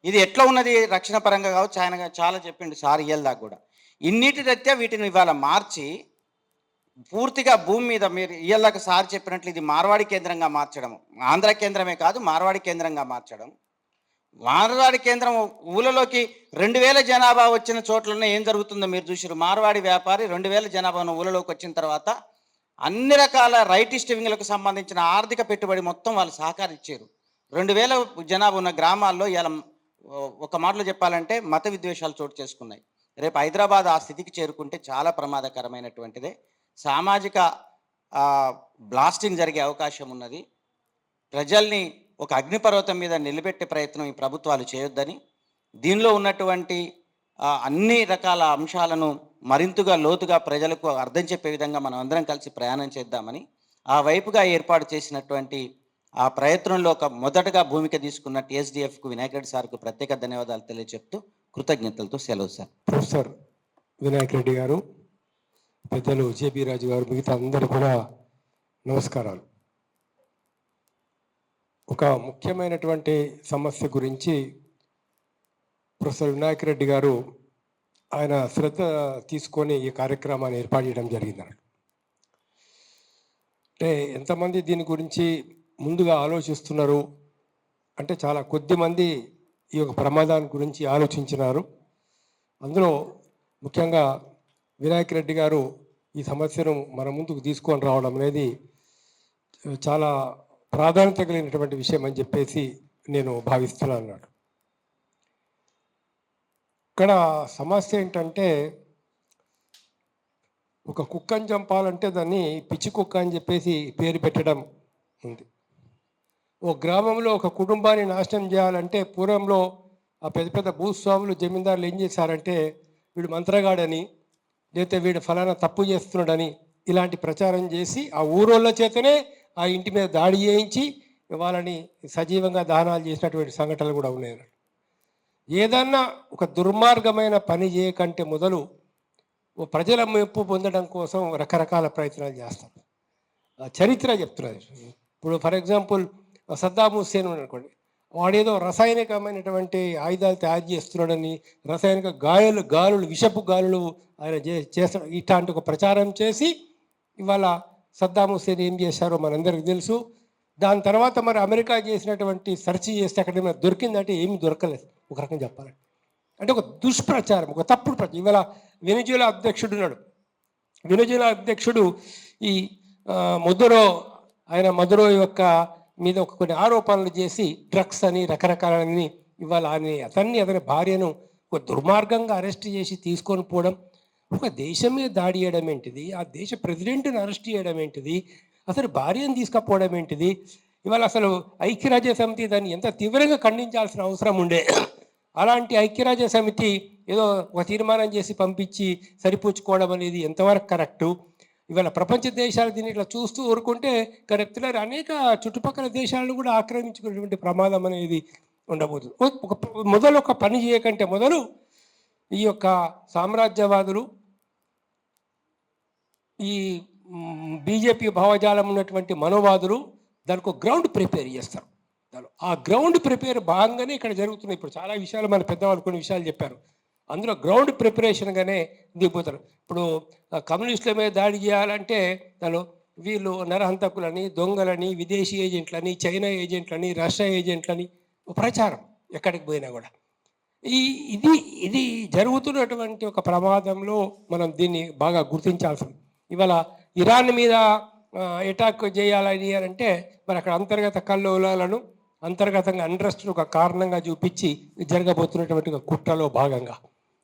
ఇది ఎట్లా ఉన్నది రక్షణ పరంగా కావచ్చు, ఆయన చాలా చెప్పిండు సార్ ఇయ్యల్దాకా కూడా. ఇన్నిటి రీత్యా వీటిని ఇవాళ మార్చి పూర్తిగా భూమి మీద మీరు ఇయ్యల్దాకా సార్ చెప్పినట్లు ఇది మార్వాడి కేంద్రంగా మార్చడం, ఆంధ్ర కేంద్రమే కాదు మార్వాడి కేంద్రంగా మార్చడం. మార్వాడి కేంద్రం ఊళ్ళలోకి 2000 జనాభా వచ్చిన చోట్లనే ఏం జరుగుతుందో మీరు చూసారు. మార్వాడి వ్యాపారి 2000 జనాభా ఊళ్ళలోకి వచ్చిన తర్వాత అన్ని రకాల రైటిస్ట్ వింగ్లకు సంబంధించిన ఆర్థిక పెట్టుబడి మొత్తం వాళ్ళు సహకరించారు. 2000 జనాభా ఉన్న గ్రామాల్లో ఇలా ఒక మాటలో చెప్పాలంటే మత విద్వేషాలు చోటు చేసుకున్నాయి. రేపు హైదరాబాద్ ఆ స్థితికి చేరుకుంటే చాలా ప్రమాదకరమైనటువంటిదే. సామాజిక బ్లాస్టింగ్ జరిగే అవకాశం ఉన్నది. ప్రజల్ని ఒక అగ్నిపర్వతం మీద నిలబెట్టే ప్రయత్నం ఈ ప్రభుత్వాలు చేయొద్దని, దీనిలో ఉన్నటువంటి అన్ని రకాల అంశాలను మరింతగా లోతుగా ప్రజలకు అర్థం చెప్పే విధంగా మనం అందరం కలిసి ప్రయాణం చేద్దామని, ఆ వైపుగా ఏర్పాటు చేసినటువంటి ఆ ప్రయత్నంలో ఒక మొదటగా భూమిక తీసుకున్న టీఎస్డిఎఫ్కు వినాయక్ రెడ్డి సార్కు ప్రత్యేక ధన్యవాదాలు తెలియజెప్తూ కృతజ్ఞతలతో సెలవు సార్. ప్రొఫెసర్ వినాయక్ రెడ్డి గారు, పెద్దలు జేపీ రాజు గారు, మిగతా అందరూ కూడా నమస్కారాలు. ఒక ముఖ్యమైనటువంటి సమస్య గురించి ప్రొఫెసర్ వినాయక్ రెడ్డి గారు ఆయన శ్రద్ధ తీసుకొని ఈ కార్యక్రమాన్ని ఏర్పాటు చేయడం జరిగింది. అంటే ఎంతమంది దీని గురించి ముందుగా ఆలోచిస్తున్నారు అంటే చాలా కొద్ది మంది ఈ యొక్క ప్రమాదాన్ని గురించి ఆలోచించినారు. అందులో ముఖ్యంగా వినాయక్ రెడ్డి గారు ఈ సమస్యను మన ముందుకు తీసుకొని రావడం అనేది చాలా ప్రాధాన్యత కలిగినటువంటి విషయం అని చెప్పేసి నేను భావిస్తున్నాను అన్నాడు. ఇక్కడ సమస్య ఏంటంటే, ఒక కుక్కని చంపాలంటే దాన్ని పిచ్చి కుక్క అని చెప్పేసి పేరు పెట్టడం ఉంది. ఒక గ్రామంలో ఒక కుటుంబాన్ని నాశనం చేయాలంటే పూర్వంలో ఆ పెద్ద పెద్ద భూస్వాములు జమీందారులు ఏం చేశారంటే, వీడు మంత్రగాడని లేకపోతే వీడు ఫలానా తప్పు చేస్తున్నాడని ఇలాంటి ప్రచారం చేసి ఆ ఊరోళ్ళ చేతనే ఆ ఇంటి మీద దాడి చేయించి వాళ్ళని సజీవంగా దహనాలు చేసినటువంటి సంఘటనలు కూడా ఉన్నాయి. ఏదన్నా ఒక దుర్మార్గమైన పని చేయకంటే మొదలు ప్రజల మెప్పు పొందడం కోసం రకరకాల ప్రయత్నాలు చేస్తారు. చరిత్ర చెప్తున్నది. ఇప్పుడు ఫర్ ఎగ్జాంపుల్ సద్దాం హుస్సేన్ అనుకోండి, వాడేదో రసాయనికమైనటువంటి ఆయుధాలు తయారు చేస్తున్నాడని, రసాయనిక గాలులు విషపు గాలులు ఆయన చేస్తాడు, ఇట్లాంటి ఒక ప్రచారం చేసి ఇవాళ సద్దాం హుస్సేన్ ఏం చేశారో మనందరికీ తెలుసు. దాని తర్వాత మరి అమెరికా చేసినటువంటి సెర్చ్ చేస్తే అక్కడ ఏమైనా దొరికిందంటే ఏమి దొరకలేదు ఒక రకంగా చెప్పాలంటే. అంటే ఒక దుష్ప్రచారం, ఒక తప్పుడు ప్రచారం. ఇవాళ వెనిజులా అధ్యక్షుడు ఉన్నాడు. వెనిజులా అధ్యక్షుడు ఈ మదురో యొక్క మీద కొన్ని ఆరోపణలు చేసి డ్రగ్స్ అని రకరకాలని ఇవాళ అతని భార్యను ఒక దుర్మార్గంగా అరెస్ట్ చేసి తీసుకొని పోవడం, ఒక దేశం మీద దాడి చేయడం ఏంటిది, ఆ దేశ ప్రెసిడెంట్ని అరెస్ట్ చేయడం ఏంటిది, అసలు భార్యను తీసుకుపోవడం ఏంటిది. ఇవాళ అసలు ఐక్యరాజ్య సమితి దాన్ని ఎంత తీవ్రంగా ఖండించాల్సిన అవసరం ఉండే. అలాంటి ఐక్యరాజ్య సమితి ఏదో ఒక తీర్మానం చేసి పంపించి సరిపుచ్చుకోవడం అనేది ఎంతవరకు కరెక్టు? ఇవాళ ప్రపంచ దేశాలు దీన్ని ఇట్లా చూస్తూ ఊరుకుంటే కరెక్టున్నారు అనేక చుట్టుపక్కల దేశాలను కూడా ఆక్రమించుకునేటువంటి ప్రమాదం అనేది ఉండబోతుంది. మొదలు ఒక పని చేయకంటే మొదలు ఈ యొక్క సామ్రాజ్యవాదులు, ఈ బీజేపీ భావజాలం ఉన్నటువంటి మనోవాదులు దానికి ఒక గ్రౌండ్ ప్రిపేర్ చేస్తారు. ఆ గ్రౌండ్ ప్రిపేర్ భాగంగానే ఇక్కడ జరుగుతున్నాయి. ఇప్పుడు చాలా విషయాలు మన పెద్దవాళ్ళు కొన్ని విషయాలు చెప్పారు. అందులో గ్రౌండ్ ప్రిపరేషన్గానే దిగిపోతారు. ఇప్పుడు కమ్యూనిస్టుల మీద దాడి చేయాలంటే దానిలో వీళ్ళు నరహంతకులని, దొంగలని, విదేశీ ఏజెంట్లని, చైనా ఏజెంట్లని, రష్యా ఏజెంట్లని ప్రచారం ఎక్కడికి పోయినా కూడా. ఇది జరుగుతున్నటువంటి ఒక ప్రమాదంలో మనం దీన్ని బాగా గుర్తించాల్సింది. ఇవాళ ఇరాన్ మీద అటాక్ చేయాలని అంటే మరి అక్కడ అంతర్గత కల్లోలాలను, అంతర్గతంగా ఇంట్రెస్ట్ను ఒక కారణంగా చూపించి జరగబోతున్నటువంటి ఒక కుట్రలో భాగంగా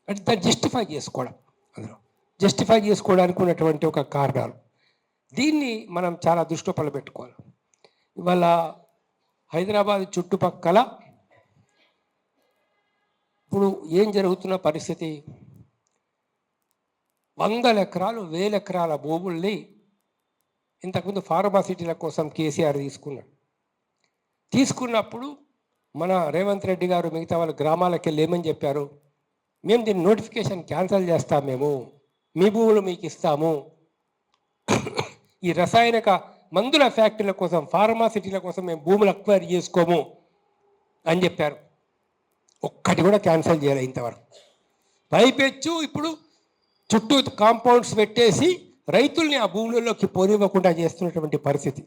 అంటే దాన్ని జస్టిఫై చేసుకోవడం, అందులో జస్టిఫై చేసుకోవడానికి ఉన్నటువంటి ఒక కారణాలు. దీన్ని మనం చాలా దృష్టిలో పెట్టుకోవాలి. ఇవాళ హైదరాబాద్ చుట్టుపక్కల ఇప్పుడు ఏం జరుగుతున్న పరిస్థితి, 100 ఎకరాలు 1000 ఎకరాల భూముల్ని ఇంతకుముందు ఫార్మాసిటీల కోసం కేసీఆర్ తీసుకున్నప్పుడు మన రేవంత్ రెడ్డి గారు మిగతా వాళ్ళ గ్రామాలకు వెళ్ళి ఏమని చెప్పారు? మేము దీన్ని నోటిఫికేషన్ క్యాన్సిల్ చేస్తాం, మేము మీ భూములు మీకు ఇస్తాము, ఈ రసాయనిక మందుల ఫ్యాక్టరీల కోసం, ఫార్మాసిటీల కోసం మేము భూములు అక్వైర్ చేసుకోము అని చెప్పారు. ఒక్కటి కూడా క్యాన్సిల్ చేయాలి ఇంతవరకు. పైపెచ్చు ఇప్పుడు చుట్టూ కాంపౌండ్స్ పెట్టేసి రైతుల్ని ఆ భూములలోకి పోనివ్వకుండా చేస్తున్నటువంటి పరిస్థితి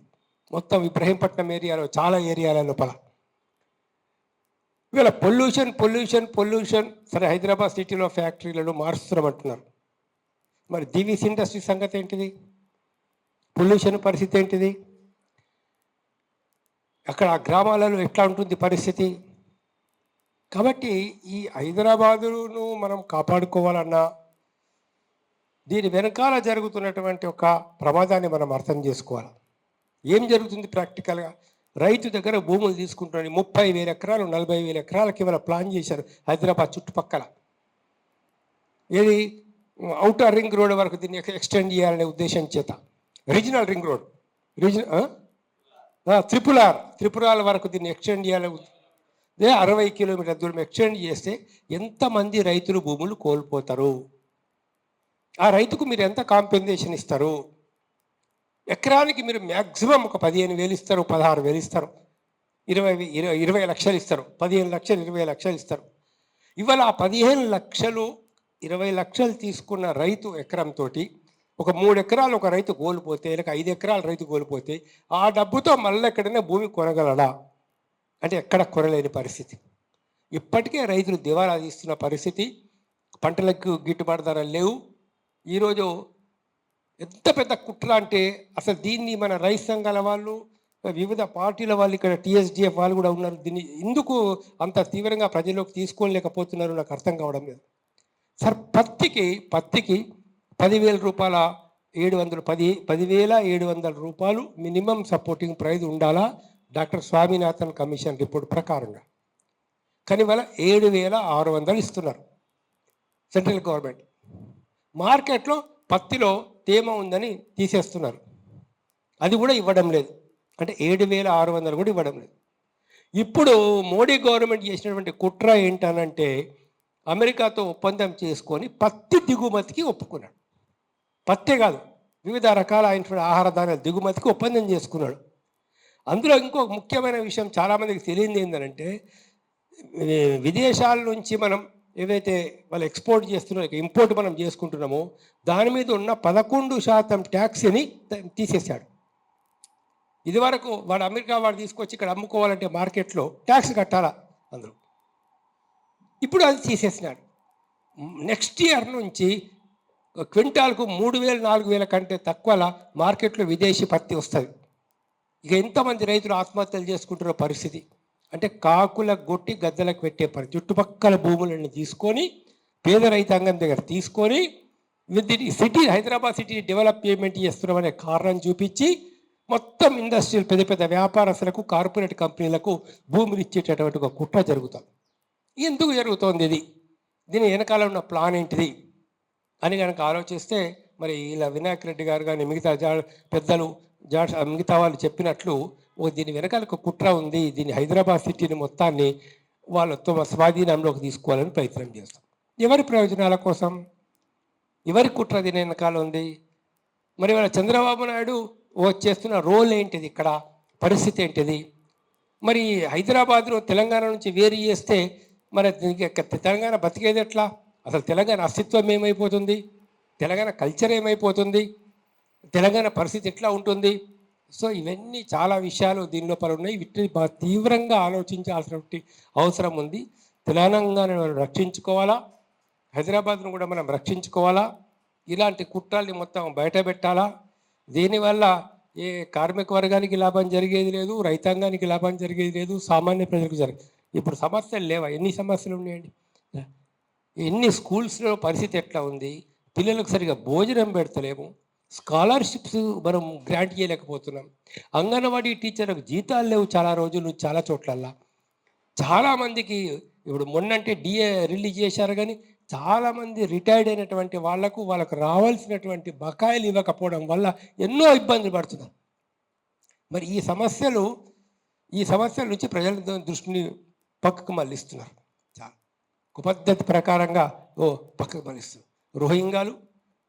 మొత్తం ఇబ్రహీంపట్నం ఏరియాలో, చాలా ఏరియాల లోపల. ఇవాళ పొల్యూషన్ సరే హైదరాబాద్ సిటీలో ఫ్యాక్టరీలను మారుస్తున్నామంటున్నారు. మరి దివీస్ ఇండస్ట్రీ సంగతి ఏంటిది? పొల్యూషన్ పరిస్థితి ఏంటిది? అక్కడ ఆ గ్రామాలలో ఎట్లా ఉంటుంది పరిస్థితి? కాబట్టి ఈ హైదరాబాదును మనం కాపాడుకోవాలన్నా దీని వెనకాల జరుగుతున్నటువంటి ఒక ప్రమాదాన్ని మనం అర్థం చేసుకోవాలి. ఏం జరుగుతుంది ప్రాక్టికల్గా? రైతు దగ్గర భూములు తీసుకుంటున్నాడు. 30,000 ఎకరాలు 40,000 ఎకరాలకి ఇవాళ ప్లాన్ చేశారు హైదరాబాద్ చుట్టుపక్కల. ఏది ఔటర్ రింగ్ రోడ్ వరకు దీన్ని ఎక్స్టెండ్ చేయాలనే ఉద్దేశం చేత రీజనల్ రింగ్ రోడ్, త్రిపురాల వరకు దీన్ని ఎక్స్టెండ్ చేయాలని 60 కిలోమీటర్ల దూరం ఎక్స్టెండ్ చేస్తే ఎంతమంది రైతులు భూములు కోల్పోతారు? ఆ రైతుకు మీరు ఎంత కాంపెన్సేషన్ ఇస్తారు? ఎకరానికి మీరు మ్యాక్సిమం ఒక 15,000 ఇస్తారు, 16,000 ఇస్తారు, 20 లక్షలు ఇస్తారు, 15 లక్షలు 20 లక్షలు ఇస్తారు. ఇవాళ ఆ 15 లక్షలు 20 లక్షలు తీసుకున్న రైతు ఎకరంతో ఒక 3 ఎకరాలు ఒక రైతు కోల్పోతే, లేక 5 ఎకరాలు రైతు కోల్పోతే ఆ డబ్బుతో మళ్ళీ ఎక్కడైనా భూమి కొనగలడా అంటే ఎక్కడ కొనలేని పరిస్థితి. ఇప్పటికే రైతులు దివాలా తీస్తున్న పరిస్థితి, పంటలకు గిట్టుబాటు ధరలు లేవు. ఈరోజు ఎంత పెద్ద కుట్ర అంటే అసలు దీన్ని మన రైతు సంఘాల వాళ్ళు, వివిధ పార్టీల వాళ్ళు, ఇక్కడ టీఎస్డిఎఫ్ వాళ్ళు కూడా ఉన్నారు. దీన్ని ఎందుకు అంత తీవ్రంగా ప్రజల్లోకి తీసుకోలేకపోతున్నారు నాకు అర్థం కావడం లేదు. సార్ పత్తికి 10,000 రూపాయల 10,700 రూపాయలు మినిమం సపోర్టింగ్ ప్రైస్ ఉండాలా డాక్టర్ స్వామినాథన్ కమిషన్ రిపోర్ట్ ప్రకారంగా. కానీ వాళ్ళ 7,600 ఇస్తున్నారు సెంట్రల్ గవర్నమెంట్. మార్కెట్లో పత్తిలో తేమ ఉందని తీసేస్తున్నారు, అది కూడా ఇవ్వడం లేదు. అంటే 7,600 కూడా ఇవ్వడం లేదు. ఇప్పుడు మోడీ గవర్నమెంట్ చేసినటువంటి కుట్ర ఏంటనంటే అమెరికాతో ఒప్పందం చేసుకొని పత్తి దిగుమతికి ఒప్పుకున్నాడు. పత్తే కాదు, వివిధ రకాల ఆహార ధాన్యాల దిగుమతికి ఒప్పందం చేసుకున్నాడు. అందులో ఇంకో ముఖ్యమైన విషయం చాలామందికి తెలియదు ఏంటంటే, విదేశాల నుంచి మనం ఏవైతే వాళ్ళు ఎక్స్పోర్ట్ చేస్తున్నారో, ఇంపోర్ట్ మనం చేసుకుంటున్నామో దాని మీద ఉన్న 11% ట్యాక్స్ని తీసేశాడు. ఇదివరకు వాడు అమెరికా వాడు తీసుకొచ్చి ఇక్కడ అమ్ముకోవాలంటే మార్కెట్లో ట్యాక్స్ కట్టాలా అందులో, ఇప్పుడు అది తీసేసినాడు. నెక్స్ట్ ఇయర్ నుంచి క్వింటాల్కు 3,000-4,000 కంటే తక్కువ మార్కెట్లో విదేశీ పత్తి వస్తుంది. ఇక ఎంతమంది రైతులు ఆత్మహత్యలు చేసుకుంటున్న పరిస్థితి అంటే కాకులకు కొట్టి గద్దలకు పెట్టే పరిస్థితి. చుట్టుపక్కల భూములను తీసుకొని పేద రైతాంగం దగ్గర తీసుకొని సిటీ హైదరాబాద్ సిటీ డెవలప్మెంట్ చేస్తున్నామనే కారణం చూపించి మొత్తం ఇండస్ట్రియల్ పెద్ద పెద్ద వ్యాపారస్తులకు, కార్పొరేట్ కంపెనీలకు భూములు ఇచ్చేటటువంటి ఒక కుట్ర జరుగుతుంది. ఎందుకు జరుగుతోంది ఇది, దీని వెనకాల ఉన్న ప్లాన్ ఏంటిది అని కనుక ఆలోచిస్తే మరి ఇలా వినాయక్ రెడ్డి గారు కానీ మిగతా పెద్దలు మిగతా వాళ్ళు చెప్పినట్లు దీని వెనకాల ఒక కుట్ర ఉంది, దీని హైదరాబాద్ సిటీని మొత్తాన్ని వాళ్ళ తమ స్వాధీనంలోకి తీసుకోవాలని ప్రయత్నం చేస్తాం. ఎవరి ప్రయోజనాల కోసం, ఎవరి కుట్ర దీని వెనకాల ఉంది? మరి వాళ్ళ చంద్రబాబు నాయుడు చేస్తున్న రోల్ ఏంటిది, ఇక్కడ పరిస్థితి ఏంటిది? మరి హైదరాబాద్ను తెలంగాణ నుంచి వేరు చేస్తే మరి తెలంగాణ బతికేది ఎట్లా? అసలు తెలంగాణ అస్తిత్వం ఏమైపోతుంది? తెలంగాణ కల్చర్ ఏమైపోతుంది? తెలంగాణ పరిస్థితి ఎట్లా ఉంటుంది? సో ఇవన్నీ చాలా విషయాలు దీని లోపల ఉన్నాయి. వీటిని బాగా తీవ్రంగా ఆలోచించాల్సినటువంటి అవసరం ఉంది. తెలంగాణను రక్షించుకోవాలా, హైదరాబాద్ను కూడా మనం రక్షించుకోవాలా, ఇలాంటి కుట్రల్ని మొత్తం బయట పెట్టాలా. దీనివల్ల ఏ కార్మిక వర్గానికి లాభం జరిగేది లేదు, రైతాంగానికి లాభం జరిగేది లేదు, సామాన్య ప్రజలకు ఇప్పుడు సమస్యలు లేవా? ఎన్ని సమస్యలు ఉన్నాయండి? ఎన్ని స్కూల్స్లో పరిస్థితి ఎట్లా ఉంది? పిల్లలకు సరిగా భోజనం పెడతలేము, స్కాలర్షిప్స్ మనం గ్రాంట్ చేయలేకపోతున్నాం, అంగన్వాడీ టీచర్లకు జీతాలు లేవు చాలా రోజులు చాలా చోట్లల్లా. చాలామందికి ఇప్పుడు మొన్నంటే డిఏ రిలీజ్ చేశారు, కానీ చాలామంది రిటైర్డ్ అయినటువంటి వాళ్ళకు రావాల్సినటువంటి బకాయిలు ఇవ్వకపోవడం వల్ల ఎన్నో ఇబ్బందులు పడుతున్నారు. మరి ఈ సమస్యల నుంచి ప్రజల దృష్టిని పక్కకు మళ్ళిస్తున్నారు. ఒక పద్ధతి ప్రకారంగా పక్కకు మళ్ళిస్తున్నారు.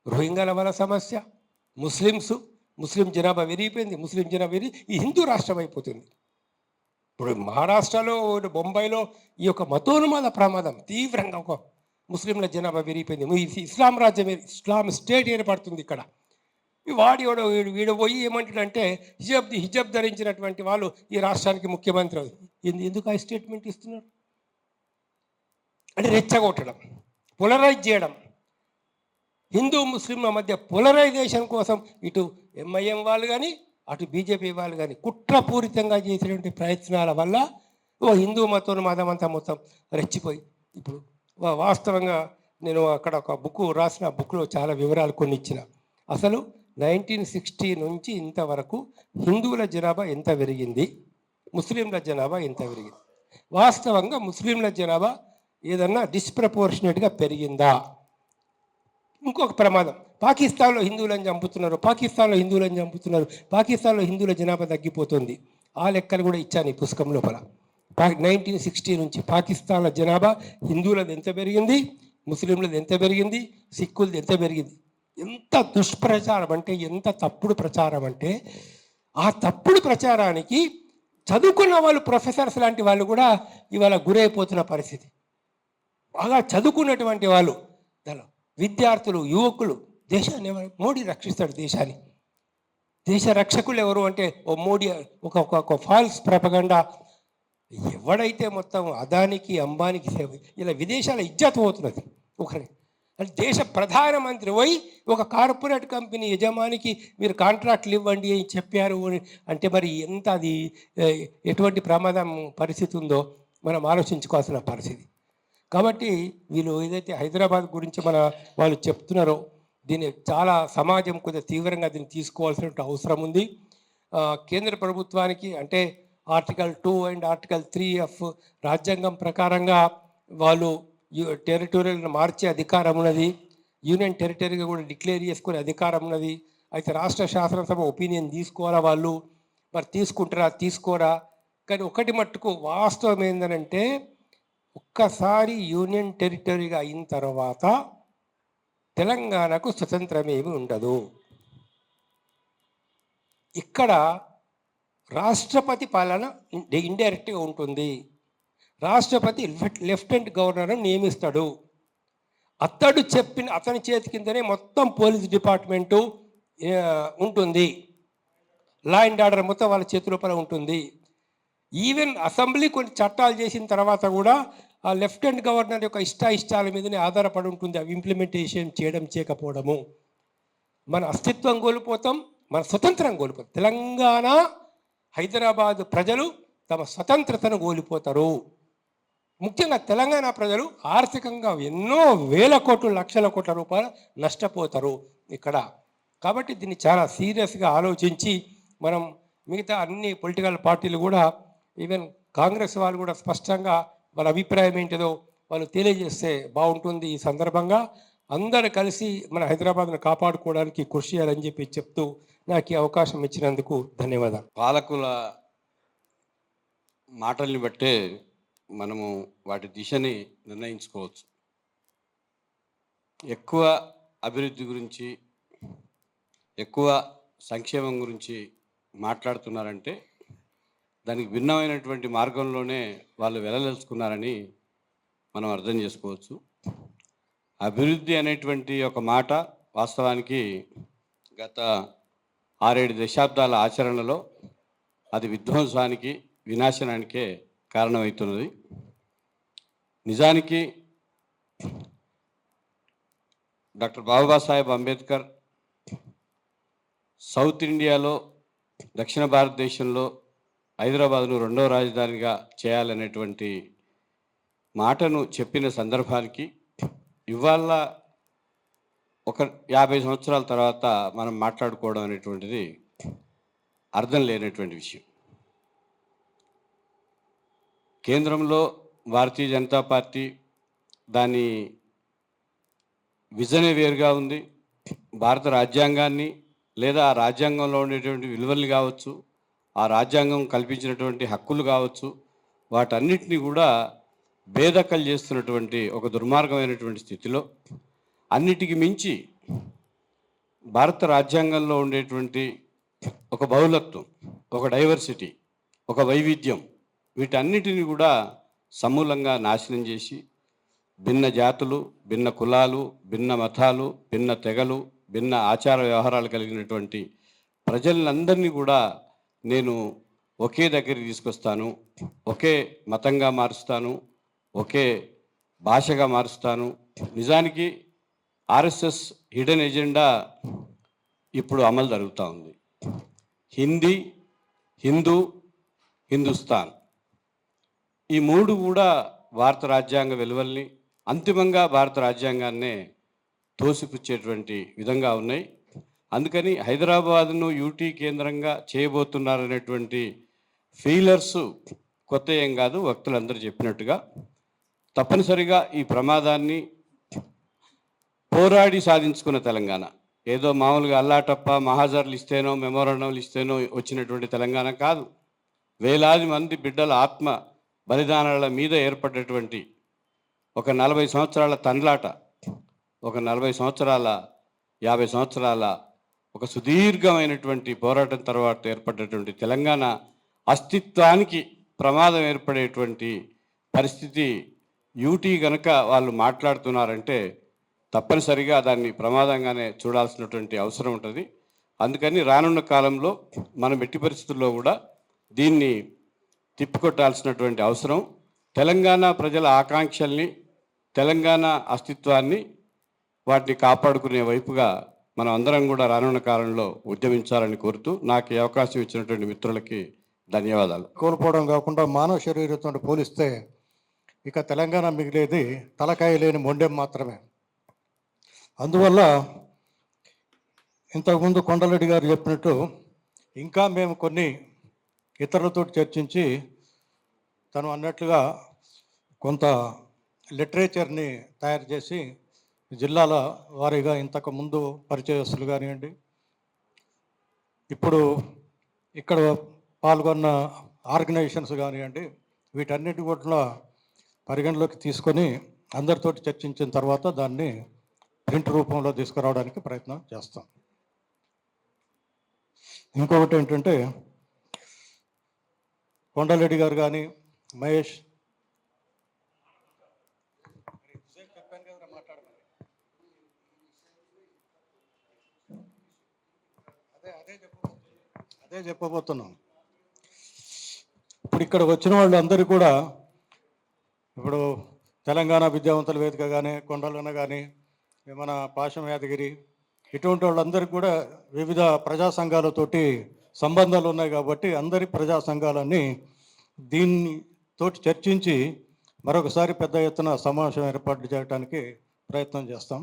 రోహింగాల వల్ల సమస్య, ముస్లిం జనాభా విరిగిపోయింది, ఈ హిందూ రాష్ట్రం అయిపోతుంది. ఇప్పుడు మహారాష్ట్రలో, బొంబాయిలో ఈ యొక్క మతోన్మాద ప్రమాదం తీవ్రంగా, ఒక ముస్లింల జనాభా విరిగిపోయింది, ఇస్లాం రాజ్యం, ఇస్లాం స్టేట్ ఏర్పడుతుంది ఇక్కడ. వీడు పోయి ఏమంటాడంటే హిజబ్ ధరించినటువంటి వాళ్ళు ఈ రాష్ట్రానికి ముఖ్యమంత్రి. ఎందుకు ఆ స్టేట్మెంట్ ఇస్తున్నారు అంటే రెచ్చగొట్టడం, పొలరైజ్ చేయడం, హిందూ ముస్లింల మధ్య పొలరైజేషన్ కోసం ఇటు ఎంఐఎం వాళ్ళు కానీ అటు బీజేపీ వాళ్ళు కానీ కుట్రపూరితంగా చేసినటువంటి ప్రయత్నాల వల్ల హిందూ మతం అంతా మొత్తం రెచ్చిపోయి ఇప్పుడు వాస్తవంగా నేను అక్కడ ఒక బుక్ రాసిన, బుక్లో చాలా వివరాలు కొన్ని ఇచ్చిన. అసలు 1960 నుంచి ఇంతవరకు హిందువుల జనాభా ఎంత పెరిగింది, ముస్లింల జనాభా ఎంత పెరిగింది? వాస్తవంగా ముస్లింల జనాభా ఏదన్నా డిస్ప్రపోర్షనేట్గా పెరిగిందా? ఇంకొక ప్రమాదం, పాకిస్తాన్లో హిందువులను చంపుతున్నారు, పాకిస్తాన్లో హిందువుల జనాభా తగ్గిపోతుంది. ఆ లెక్కలు కూడా ఇచ్చాను ఈ పుస్తకం లోపల. 1960 నుంచి పాకిస్తాన్ల జనాభా హిందువులది ఎంత పెరిగింది, ముస్లింలది ఎంత పెరిగింది, సిక్కులది ఎంత పెరిగింది. ఎంత దుష్ప్రచారం అంటే, ఎంత తప్పుడు ప్రచారం అంటే, ఆ తప్పుడు ప్రచారానికి చదువుకున్న వాళ్ళు, ప్రొఫెసర్స్ లాంటి వాళ్ళు కూడా ఇవాళ గురైపోతున్న పరిస్థితి. బాగా చదువుకున్నటువంటి వాళ్ళు, విద్యార్థులు, యువకులు, దేశాన్ని మోడీ రక్షిస్తాడు దేశాన్ని. దేశ రక్షకులు ఎవరు అంటే మోడీ ఒక ఫాల్స్ ప్రపగండా. ఎవడైతే మొత్తం అదానికి అంబానికి ఇలా విదేశాల ఇజ్జత్ పోతున్నది. ఒకరి అంటే దేశ ప్రధానమంత్రి పోయి ఒక కార్పొరేట్ కంపెనీ యజమానికి మీరు కాంట్రాక్ట్లు ఇవ్వండి అని చెప్పారు అంటే మరి ఎంత అది ఎటువంటి ప్రమాదం పరిస్థితి ఉందో మనం ఆలోచించుకోవాల్సిన పరిస్థితి. కాబట్టి వీళ్ళు ఏదైతే హైదరాబాద్ గురించి వాళ్ళు చెప్తున్నారో దీన్ని చాలా సమాజం కొద్దిగా తీవ్రంగా దీన్ని తీసుకోవాల్సిన అవసరం ఉంది. కేంద్ర ప్రభుత్వానికి అంటే ఆర్టికల్ 2 అండ్ ఆర్టికల్ 3 ఆఫ్ రాజ్యాంగం ప్రకారంగా వాళ్ళు టెరిటోరియల్ని మార్చే అధికారం ఉన్నది, యూనియన్ టెరిటరీగా కూడా డిక్లేర్ చేసుకునే అధికారం ఉన్నది. అయితే రాష్ట్ర శాసనసభ ఒపీనియన్ తీసుకోవాలా వాళ్ళు, మరి తీసుకుంటారా తీసుకోరా. కానీ ఒకటి మట్టుకు వాస్తవం ఏంటంటే, ఒక్కసారి యూనియన్ టెరిటరీగా అయిన తర్వాత తెలంగాణకు స్వతంత్రమేమి ఉండదు. ఇక్కడ రాష్ట్రపతి పాలన ఇండైరెక్ట్గా ఉంటుంది. రాష్ట్రపతి లెఫ్టినెంట్ గవర్నర్ను నియమిస్తాడు. అతని చేతి కిందనే మొత్తం పోలీస్ డిపార్ట్మెంటు ఉంటుంది. లా అండ్ ఆర్డర్ మొత్తం వాళ్ళ చేతి లోపల ఉంటుంది. ఈవెన్ అసెంబ్లీ కొన్ని చట్టాలు చేసిన తర్వాత కూడా ఆ లెఫ్టినెంట్ గవర్నర్ యొక్క ఇష్టాల మీదనే ఆధారపడి ఉంటుంది అవి ఇంప్లిమెంటేషన్ చేయడం చేయకపోవడము. మన అస్తిత్వం కోల్పోతాం, మన స్వతంత్రం కోల్పోతాం. తెలంగాణ, హైదరాబాద్ ప్రజలు తమ స్వతంత్రతను కోల్పోతారు. ముఖ్యంగా తెలంగాణ ప్రజలు ఆర్థికంగా ఎన్నో వేల కోట్లు, లక్షల కోట్ల రూపాయలు నష్టపోతారు ఇక్కడ. కాబట్టి దీన్ని చాలా సీరియస్గా ఆలోచించి మనం మిగతా అన్ని పొలిటికల్ పార్టీలు కూడా, ఈవెన్ కాంగ్రెస్ వాళ్ళు కూడా స్పష్టంగా వాళ్ళ అభిప్రాయం ఏంటిదో వాళ్ళు తెలియజేస్తే బాగుంటుంది. ఈ సందర్భంగా అందరూ కలిసి మన హైదరాబాద్ను కాపాడుకోవడానికి కృషి చేయాలని చెప్పి చెప్తూ నాకు ఈ అవకాశం ఇచ్చినందుకు ధన్యవాదాలు. పాలకుల మాటల్ని బట్టే మనము వాటి దిశని నిర్ణయించుకోవచ్చు. ఎక్కువ అభివృద్ధి గురించి, ఎక్కువ సంక్షేమం గురించి మాట్లాడుతున్నారంటే దానికి భిన్నమైనటువంటి మార్గంలోనే వాళ్ళు వెళ్ళదలుచుకున్నారని మనం అర్థం చేసుకోవచ్చు. అభివృద్ధి అనేటువంటి ఒక మాట వాస్తవానికి గత 6-7 దశాబ్దాల ఆచరణలో అది విధ్వంసానికి, వినాశనానికే కారణమవుతున్నది. నిజానికి డాక్టర్ బాబాసాహెబ్ అంబేద్కర్ సౌత్ ఇండియాలో, దక్షిణ భారతదేశంలో హైదరాబాద్ను 2వ రాజధానిగా చేయాలనేటువంటి మాటను చెప్పిన సందర్భానికి ఇవాళ ఒక 50 సంవత్సరాల తర్వాత మనం మాట్లాడుకోవడం అనేటువంటిది అర్థం లేనటువంటి విషయం. కేంద్రంలో భారతీయ జనతా పార్టీ దాని విజనే వేరుగా ఉంది. భారత రాజ్యాంగాన్ని లేదా ఆ రాజ్యాంగంలో ఉండేటువంటి విలువలు కావచ్చు, ఆ రాజ్యాంగం కల్పించినటువంటి హక్కులు కావచ్చు, వాటన్నిటినీ కూడా బేదఖలు చేస్తున్నటువంటి ఒక దుర్మార్గమైనటువంటి స్థితిలో, అన్నిటికి మించి భారత రాజ్యాంగంలో ఉండేటువంటి ఒక బహుళత్వం, ఒక డైవర్సిటీ, ఒక వైవిధ్యం, వీటన్నిటిని కూడా సమూలంగా నాశనం చేసి భిన్న జాతులు, భిన్న కులాలు, భిన్న మతాలు, భిన్న తెగలు, భిన్న ఆచార వ్యవహారాలు కలిగినటువంటి ప్రజలందరినీ కూడా నేను ఒకే దగ్గరికి తీసుకొస్తాను, ఒకే మతంగా మారుస్తాను, ఒకే భాషగా మారుస్తాను. నిజానికి ఆర్ఎస్ఎస్ హిడెన్ ఎజెండా ఇప్పుడు అమలు జరుగుతూ ఉంది. హిందీ, హిందూ, హిందుస్థాన్, ఈ మూడు కూడా భారత రాజ్యాంగ విలువల్ని, అంతిమంగా భారత రాజ్యాంగాన్నే తోసిపుచ్చేటువంటి విధంగా ఉన్నాయి. అందుకని హైదరాబాద్ను యూటీ కేంద్రంగా చేయబోతున్నారనేటువంటి ఫీలర్స్ కొత్త ఏం కాదు. వక్తలందరూ చెప్పినట్టుగా తప్పనిసరిగా ఈ ప్రమాదాన్ని పోరాడి సాధించుకున్న తెలంగాణ, ఏదో మామూలుగా అల్లాటప్ప మహాజర్లు ఇస్తేనో మెమోరాండంలు ఇస్తేనో వచ్చినటువంటి తెలంగాణ కాదు. వేలాది మంది బిడ్డల ఆత్మ బలిదానాల మీద ఏర్పడినటువంటి ఒక 40 సంవత్సరాల తండ్లాట, ఒక 40 సంవత్సరాల 50 సంవత్సరాల ఒక సుదీర్ఘమైనటువంటి పోరాటం తర్వాత ఏర్పడినటువంటి తెలంగాణ అస్తిత్వానికి ప్రమాదం ఏర్పడేటువంటి పరిస్థితి యూటీ గనక వాళ్ళు మాట్లాడుతున్నారంటే తప్పనిసరిగా దాన్ని ప్రమాదంగానే చూడాల్సినటువంటి అవసరం ఉంటుంది. అందుకని రానున్న కాలంలో మనం ఎట్టి పరిస్థితుల్లో కూడా దీన్ని తిప్పికొట్టాల్సినటువంటి అవసరం, తెలంగాణ ప్రజల ఆకాంక్షల్ని, తెలంగాణ అస్తిత్వాన్ని, వాటిని కాపాడుకునే వైపుగా మనం అందరం కూడా రానున్న కాలంలో ఉద్యమించాలని కోరుతూ నాకు ఈ అవకాశం ఇచ్చినటువంటి మిత్రులకి ధన్యవాదాలు. కోల్పోవడం కాకుండా మానవ శరీరంతో పోలిస్తే ఇక తెలంగాణ మిగిలేది తలకాయ లేని మొండెం మాత్రమే. అందువల్ల ఇంతకుముందు కొండలరెడ్డి గారు చెప్పినట్టు ఇంకా మేము కొన్ని ఇతరులతో చర్చించి తను అన్నట్లుగా కొంత లిటరేచర్ని తయారు చేసి జిల్లాల వారీగా ఇంతకు ముందు పరిచయస్తులు కానివ్వండి, ఇప్పుడు ఇక్కడ పాల్గొన్న ఆర్గనైజేషన్స్ కానివ్వండి, వీటన్నిటి కూడా పరిగణలోకి తీసుకొని అందరితోటి చర్చించిన తర్వాత దాన్ని ప్రింట్ రూపంలో తీసుకురావడానికి ప్రయత్నం చేస్తాం. ఇంకొకటి ఏంటంటే కొండలరెడ్డి గారు కానీ మహేష్ అదే చెప్పబోతున్నాం. ఇప్పుడు ఇక్కడ వచ్చిన వాళ్ళు అందరూ కూడా ఇప్పుడు తెలంగాణ విద్యావంతుల వేదిక కానీ, కొండలన్న కానీ, మన పాశం యాదగిరి, ఇటువంటి వాళ్ళందరికీ కూడా వివిధ ప్రజా సంఘాలతోటి సంబంధాలు ఉన్నాయి కాబట్టి అందరి ప్రజా సంఘాలన్నీ దీన్ని తోటి చర్చించి మరొకసారి పెద్ద ఎత్తున సమావేశం ఏర్పాటు చేయడానికి ప్రయత్నం చేస్తాం.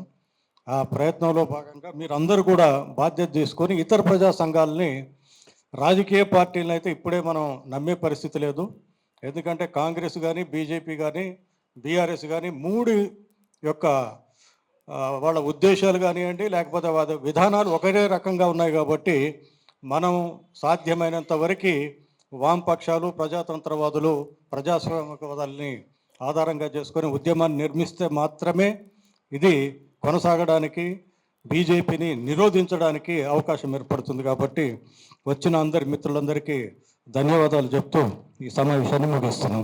ఆ ప్రయత్నంలో భాగంగా మీరు అందరూ కూడా బాధ్యత తీసుకొని ఇతర ప్రజా సంఘాలని, రాజకీయ పార్టీలను అయితే ఇప్పుడే మనం నమ్మే పరిస్థితి లేదు. ఎందుకంటే కాంగ్రెస్ కానీ, బీజేపీ కానీ, బీఆర్ఎస్ కానీ మూడు యొక్క వాళ్ళ ఉద్దేశాలు కానివ్వండి, లేకపోతే వాళ్ళ విధానాలు ఒకటే రకంగా ఉన్నాయి కాబట్టి మనం సాధ్యమైనంత వరకు వామపక్షాలు, ప్రజాతంత్రవాదులు, ప్రజాస్వామికవాదాలని ఆధారంగా చేసుకొని ఉద్యమాన్ని నిర్మిస్తే మాత్రమే ఇది కొనసాగడానికి, బీజేపీని నిరోధించడానికి అవకాశం ఏర్పడుతుంది. కాబట్టి వచ్చిన అందరి మిత్రులందరికీ ధన్యవాదాలు చెప్తూ ఈ సమావేశాన్ని ముగిస్తున్నాం.